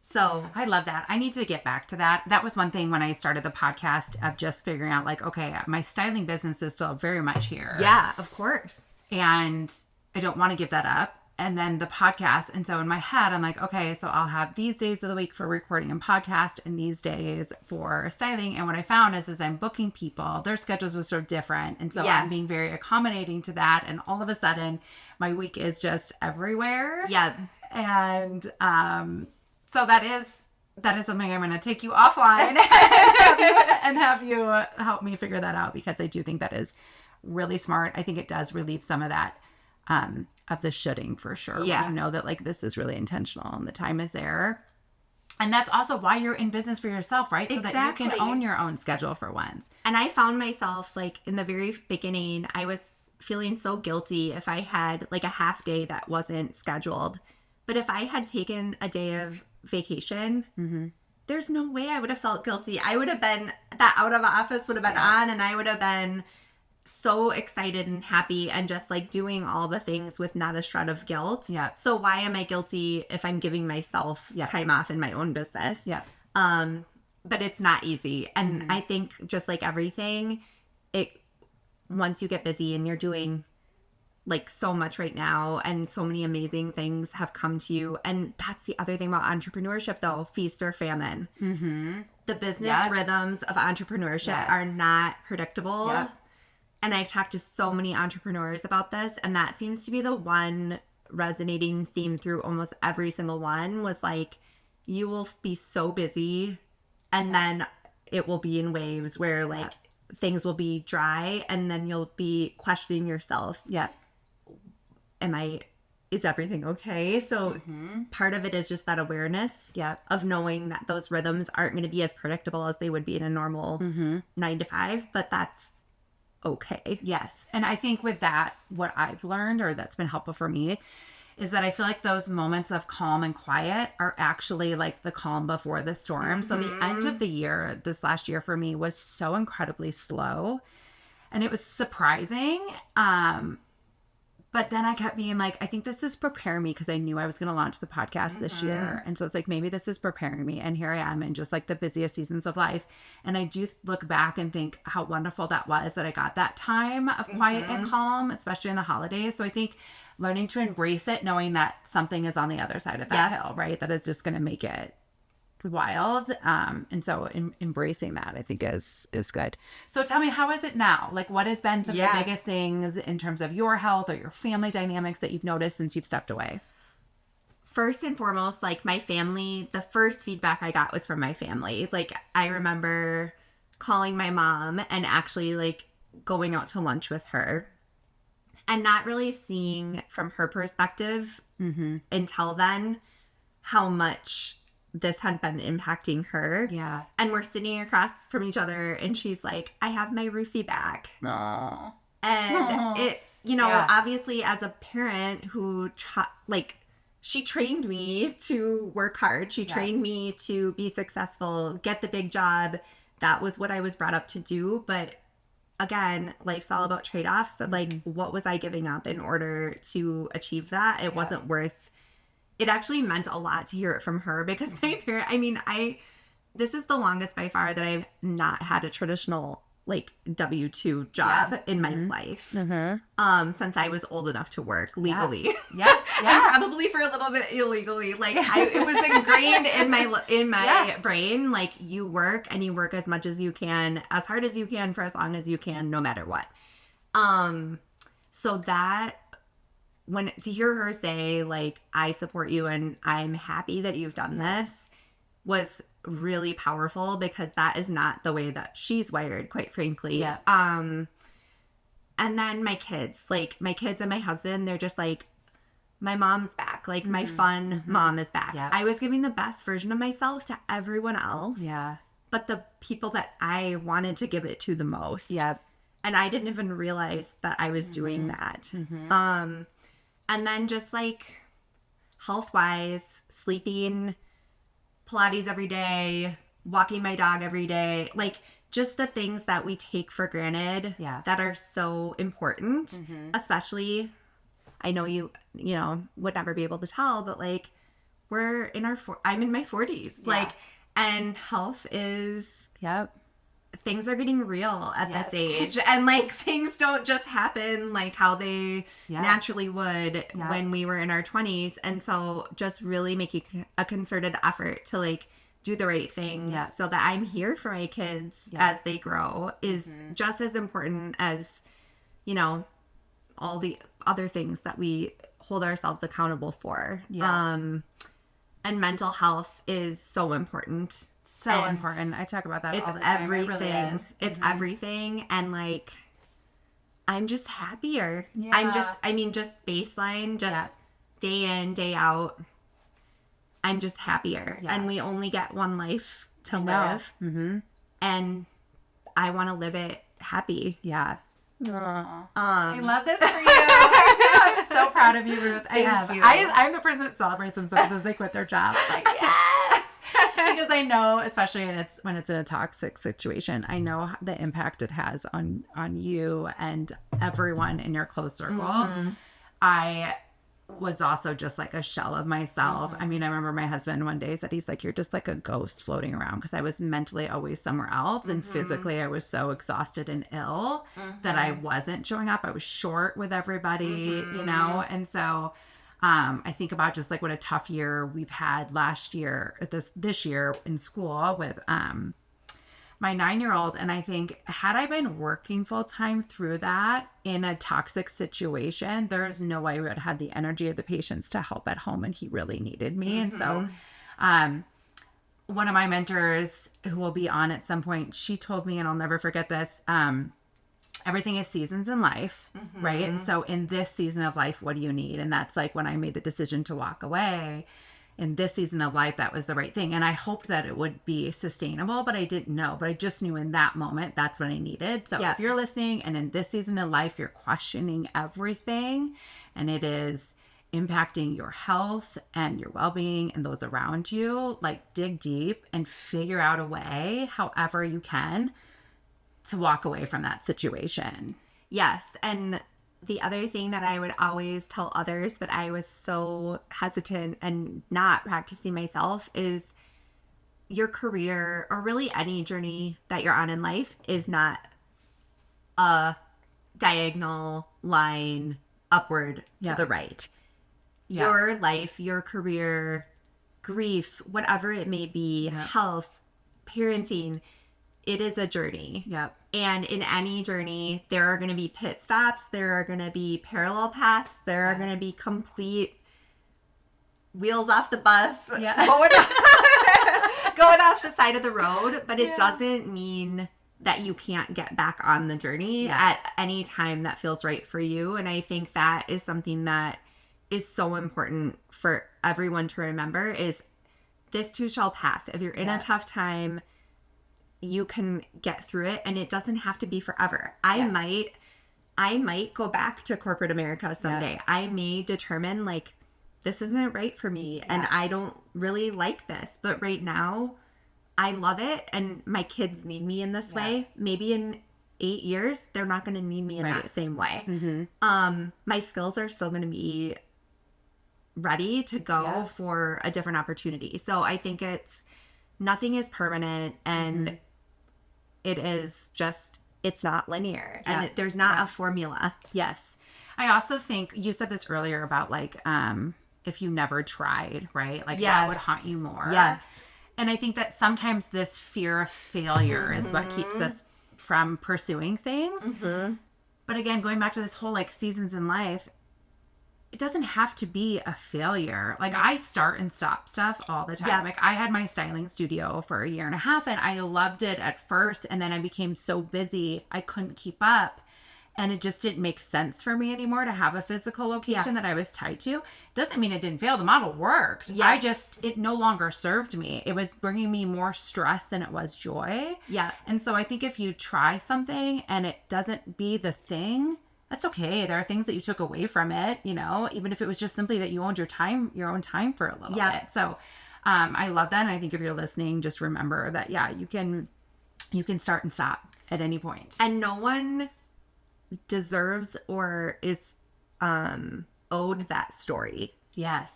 So I love that. I need to get back to that. That was one thing when I started the podcast of just figuring out like, okay, my styling business is still very much here. Yeah, of course. And I don't want to give that up. And then the podcast. And so in my head, I'm like, okay, so I'll have these days of the week for recording and podcast and these days for styling. And what I found is I'm booking people, their schedules are sort of different. And so I'm being very accommodating to that. And all of a sudden my week is just everywhere. And so that is something I'm going to take you offline and have you help me figure that out, because I do think that is really smart. I think it does relieve some of that of the shoulding for sure. When you know that like this is really intentional and the time is there. And that's also why you're in business for yourself, right? So that you can own your own schedule for once. And I found myself like in the very beginning, I was feeling so guilty if I had like a half day that wasn't scheduled. But if I had taken a day of vacation, there's no way I would have felt guilty. I would have been, that out of office would have been on, and I would have been so excited and happy and just like doing all the things with not a shred of guilt. So why am I guilty if I'm giving myself time off in my own business? But it's not easy. And I think just like everything, once you get busy and you're doing like so much right now and so many amazing things have come to you. And that's the other thing about entrepreneurship though, feast or famine. The business rhythms of entrepreneurship are not predictable. And I've talked to so many entrepreneurs about this, and that seems to be the one resonating theme through almost every single one was like, you will be so busy and then it will be in waves where like things will be dry and then you'll be questioning yourself. Yeah. Is everything okay? So part of it is just that awareness of knowing that those rhythms aren't going to be as predictable as they would be in a normal 9 to 5, but that's okay. Yes. And I think with that, what I've learned or that's been helpful for me is that I feel like those moments of calm and quiet are actually like the calm before the storm. So the end of the year, this last year for me was so incredibly slow and it was surprising. But then I kept being like, I think this is preparing me because I knew I was going to launch the podcast this year. And so it's like, maybe this is preparing me. And here I am in just like the busiest seasons of life. And I do look back and think how wonderful that was that I got that time of quiet and calm, especially in the holidays. So I think learning to embrace it, knowing that something is on the other side of that hill, right? That is just going to make it wild. And so embracing that I think is good. So tell me, how is it now? Like what has been some of the biggest things in terms of your health or your family dynamics that you've noticed since you've stepped away? First and foremost, like my family, the first feedback I got was from my family. Like I remember calling my mom and actually like going out to lunch with her and not really seeing from her perspective until then how much this had been impacting her. Yeah. And we're sitting across from each other and she's like, I have my Ruthie back. Aww. And it, you know, obviously as a parent who she trained me to work hard. She trained me to be successful, get the big job. That was what I was brought up to do. But again, life's all about trade-offs. So like, what was I giving up in order to achieve that? It wasn't worth. It actually meant a lot to hear it from her because my parent, this is the longest by far that I've not had a traditional like W-2 job in my life. Since I was old enough to work legally. Yes. And probably for a little bit illegally. Like it was ingrained in my brain. Like you work and you work as much as you can, as hard as you can for as long as you can, no matter what. So that to hear her say like, I support you and I'm happy that you've done this was really powerful because that is not the way that she's wired, quite frankly. Yeah. And then my kids and my husband, they're just like, my mom's back. Like my fun mom is back. Yeah. I was giving the best version of myself to everyone else. Yeah. But the people that I wanted to give it to the most. Yeah. And I didn't even realize that I was doing that. And then just like health-wise, sleeping, Pilates every day, walking my dog every day, like just the things that we take for granted that are so important, especially, I know you would never be able to tell, but like I'm in my 40s, like, and health is, things are getting real at this age, and like things don't just happen like how they naturally would when we were in our 20s. And so just really making a concerted effort to like do the right things so that I'm here for my kids as they grow is just as important as, you know, all the other things that we hold ourselves accountable for. And mental health is so important. So important. I talk about that all the time. Everything. It really is. It's everything. And like, I'm just happier. Yeah. Just baseline, day in, day out. I'm just happier. Yeah. And we only get one life to live. And I want to live it happy. Yeah. I love this for you. I'm so proud of you, Ruth. Thank you. I'm the person that celebrates themselves as they quit their job. Like, yes! Because I know, especially when it's in a toxic situation, I know the impact it has on you and everyone in your close circle. I was also just like a shell of myself. I mean, I remember my husband one day said, he's like, you're just like a ghost floating around, because I was mentally always somewhere else. And physically I was so exhausted and ill that I wasn't showing up. I was short with everybody, you know? And so I think about just like what a tough year we've had last year, this year in school with my 9-year-old, and I think had I been working full time through that in a toxic situation, there's no way I would have the energy or the patience to help at home, and he really needed me. And so one of my mentors who will be on at some point, she told me, and I'll never forget this, everything is seasons in life, right? And so in this season of life, what do you need? And that's like when I made the decision to walk away. In this season of life, that was the right thing. And I hoped that it would be sustainable, but I didn't know. But I just knew in that moment, that's what I needed. So if you're listening and in this season of life, you're questioning everything and it is impacting your health and your well-being and those around you, like dig deep and figure out a way, however you can, to walk away from that situation. Yes. And the other thing that I would always tell others, but I was so hesitant and not practicing myself, is your career or really any journey that you're on in life is not a diagonal line upward to the right. Your life, your career, grief, whatever it may be, health, parenting, it is a journey. Yep. And in any journey, there are going to be pit stops. There are going to be parallel paths. There are going to be complete wheels off the bus going off the side of the road. But it doesn't mean that you can't get back on the journey at any time that feels right for you. And I think that is something that is so important for everyone to remember, is this too shall pass. If you're in a tough time, you can get through it, and it doesn't have to be forever. I might go back to corporate America someday. I may determine like this isn't right for me and I don't really like this, but right now I love it and my kids need me in this way. Maybe in 8 years they're not going to need me in that same way. My skills are still going to be ready to go for a different opportunity. So I think nothing is permanent, and it is just, it's not linear, and there's not a formula. Yes. I also think you said this earlier about like, if you never tried, right? Like what would haunt you more? Yes. And I think that sometimes this fear of failure is what keeps us from pursuing things. But again, going back to this whole like seasons in life, it doesn't have to be a failure. Like I start and stop stuff all the time. Like I had my styling studio for 1.5 years and I loved it at first. And then I became so busy, I couldn't keep up. And it just didn't make sense for me anymore to have a physical location that I was tied to. Doesn't mean it didn't fail. The model worked. It no longer served me. It was bringing me more stress than it was joy. And so I think if you try something and it doesn't be the thing, that's okay. There are things that you took away from it, you know, even if it was just simply that you owned your own time for a little bit. So I love that. And I think if you're listening, just remember that, you can start and stop at any point. And no one deserves or is owed that story.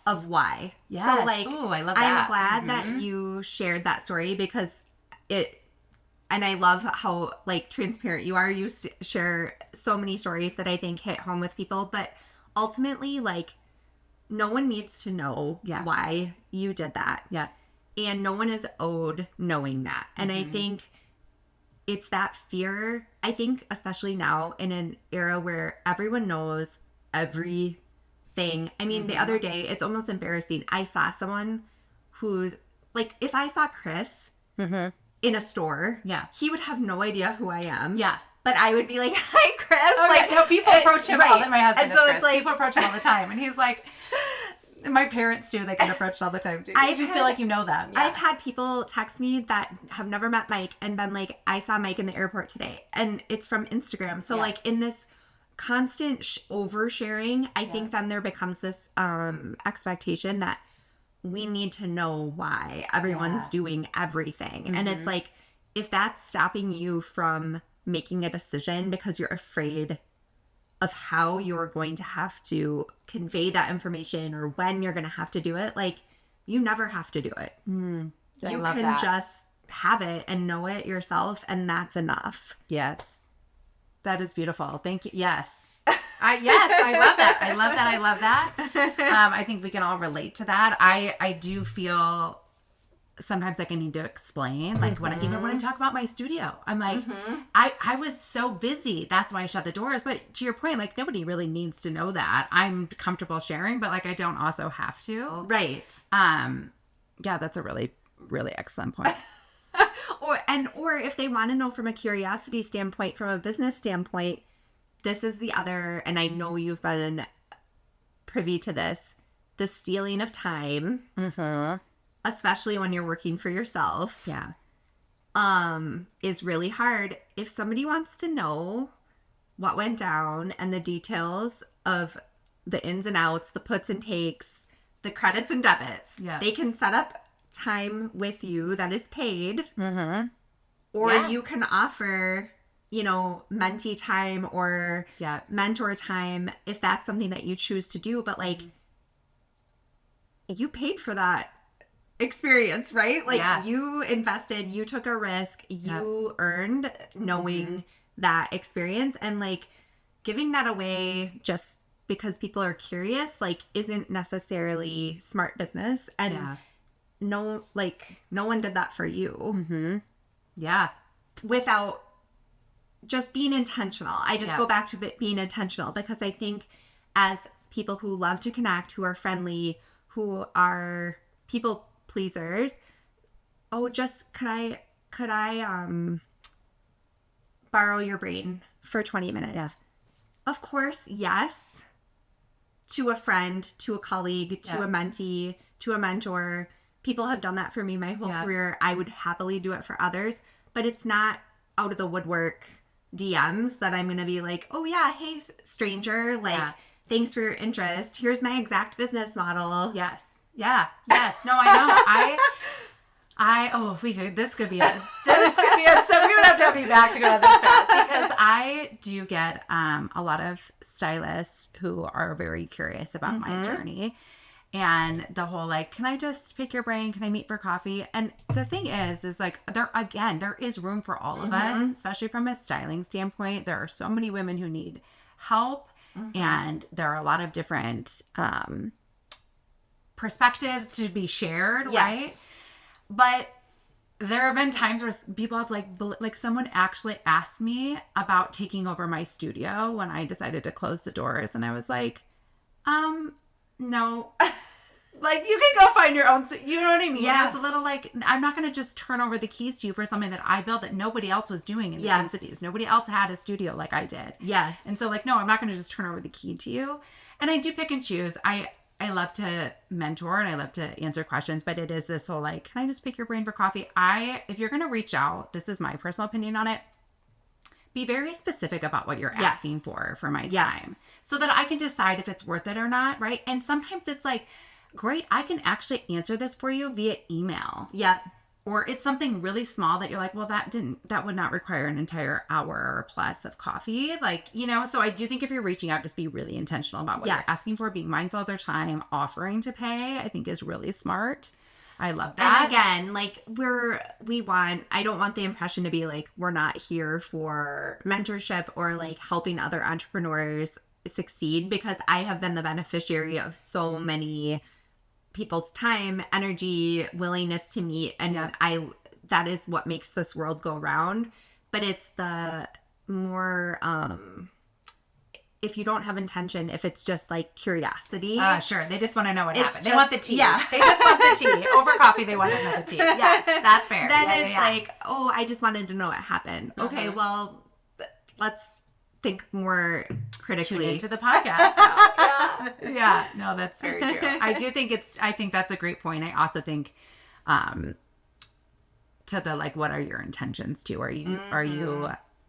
Of why. So like, ooh, I love that. I'm glad that you shared that story, because and I love how like transparent you are. You share so many stories that I think hit home with people, but ultimately like no one needs to know why you did that. And no one is owed knowing that. And I think it's that fear. I think especially now in an era where everyone knows everything. I mean, the other day, it's almost embarrassing. I saw someone who's like, if I saw Chris in a store, he would have no idea who I am. But I would be like, hi, Chris. Like, no, people approach him all the time. My husband and so is Chris. It's like, people approach him all the time. And he's like, my parents do. They get approached all the time too. You feel like you know them. I've had people text me that have never met Mike and been like, I saw Mike in the airport today. And it's from Instagram. So like in this constant oversharing, I think then there becomes this expectation that we need to know why everyone's doing everything. And it's like, if that's stopping you from making a decision because you're afraid of how you're going to have to convey that information or when you're going to have to do it, like you never have to do it. You can just have it and know it yourself, and that's enough. Yes. That is beautiful. Thank you. Yes. I love that. I love that. I think we can all relate to that. I do feel sometimes like I need to explain, like even when I talk about my studio, I'm like, I was so busy. That's why I shut the doors. But to your point, like nobody really needs to know that. I'm comfortable sharing, but like I don't also have to. Right. Yeah, that's a really, really excellent point. Or if they want to know from a curiosity standpoint, from a business standpoint, this is the other, and I know you've been privy to this, the stealing of time, especially when you're working for yourself. Yeah. Is really hard. If somebody wants to know what went down and the details of the ins and outs, the puts and takes, the credits and debits, they can set up time with you that is paid, or you can offer, you know, mentee time or mentor time if that's something that you choose to do. But like, you paid for that experience, right? Like you invested, you took a risk, you earned knowing that experience, and like giving that away just because people are curious, like isn't necessarily smart business. And no one did that for you. Without just being intentional. I just go back to being intentional, because I think as people who love to connect, who are friendly, who are people pleasers, just could I borrow your brain for 20 minutes? Of course, yes. To a friend, to a colleague, to a mentee, to a mentor. People have done that for me my whole career. I would happily do it for others, but it's not out of the woodwork DMs that I'm going to be like, oh yeah, hey stranger, like thanks for your interest. Here's my exact business model. Yes. No, I know. This could be so we would have to be back to go on this path, because I do get a lot of stylists who are very curious about my journey. And the whole like, can I just pick your brain? Can I meet for coffee? And the thing is like, there is room for all of us, especially from a styling standpoint. There are so many women who need help, and there are a lot of different perspectives to be shared, right? But there have been times where people have like someone actually asked me about taking over my studio when I decided to close the doors, and I was like, no. Like, you can go find your own, you know what I mean? Yeah. It was a little like, I'm not going to just turn over the keys to you for something that I built that nobody else was doing in the Twin Cities. Nobody else had a studio like I did. Yes. And so like, no, I'm not going to just turn over the key to you. And I do pick and choose. I love to mentor and I love to answer questions, but it is this whole like, can I just pick your brain for coffee? If you're going to reach out, this is my personal opinion on it, be very specific about what you're asking for my time, so that I can decide if it's worth it or not, right? And sometimes it's like, great, I can actually answer this for you via email. Yeah. Or it's something really small that you're like, well, that would not require an entire hour or plus of coffee. Like, you know, so I do think if you're reaching out, just be really intentional about what you're asking for, being mindful of their time, offering to pay, I think is really smart. I love that. And again, like I don't want the impression to be like, we're not here for mentorship or like helping other entrepreneurs succeed, because I have been the beneficiary of so many people's time, energy, willingness to meet, and that is what makes this world go round. But it's the more if you don't have intention, if it's just like curiosity, sure, they just want to know what happened. They just, want the tea. They just want the tea over coffee. They want to know the tea. Yes, that's fair. Then it's like, oh, I just wanted to know what happened. Okay, well, let's think more critically. Tune into the podcast. Yeah, no, that's very true. I think that's a great point. I also think to the like, what are your intentions too? Are you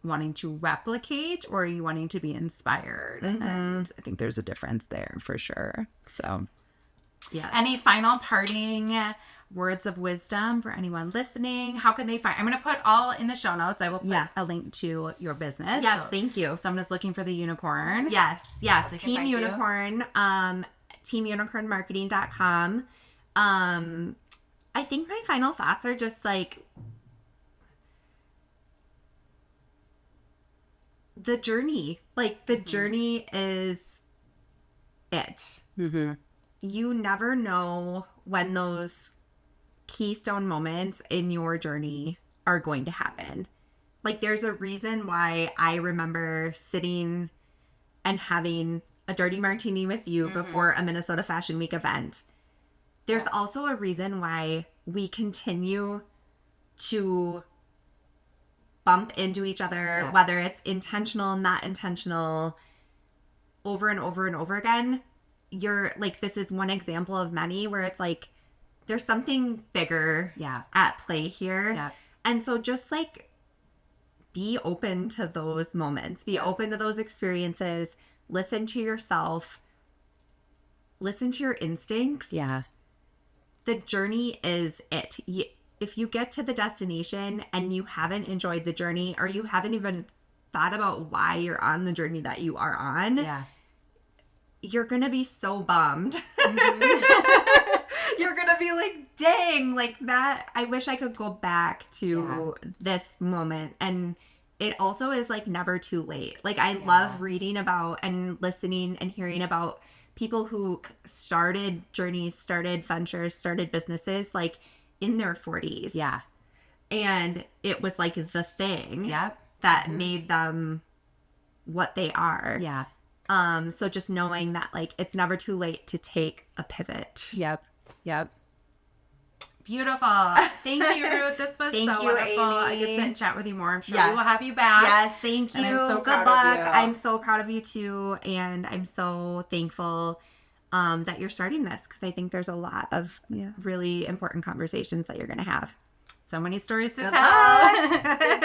wanting to replicate, or are you wanting to be inspired? And I think there's a difference there for sure. So any final parting words of wisdom for anyone listening? How can they find? I'm going to put all in the show notes. I will put a link to your business. Yes, thank you. Someone is looking for the unicorn. Yes. Team Unicorn. TeamUnicornMarketing.com. I think my final thoughts are just like, the journey. Like, the journey is it. You never know when those keystone moments in your journey are going to happen. Like, there's a reason why I remember sitting and having a dirty martini with you before a Minnesota Fashion Week event. There's also a reason why we continue to bump into each other, whether it's intentional, not intentional, over and over and over again. You're like, this is one example of many where it's like, there's something bigger at play here. Yeah. And so just like, be open to those moments, be open to those experiences, listen to yourself, listen to your instincts. Yeah. The journey is it. If you get to the destination and you haven't enjoyed the journey, or you haven't even thought about why you're on the journey that you are on, you're going to be so bummed. You're going to be like, dang, like that. I wish I could go back to this moment. And it also is like never too late. Like, I love reading about and listening and hearing about people who started journeys, started ventures, started businesses like in their 40s. Yeah. And it was like the thing that made them what they are. Yeah. So just knowing that like it's never too late to take a pivot. Yep. Beautiful. Thank you, Ruth. This was Thank so you, wonderful. I Amy. could sit and chat with you more. I'm sure Yes. we will have you back. Yes, thank you. And I'm so Good proud of luck. you. I'm so proud of you too. And I'm so thankful that you're starting this, because I think there's a lot of really important conversations that you're going to have. So many stories to Good tell. luck.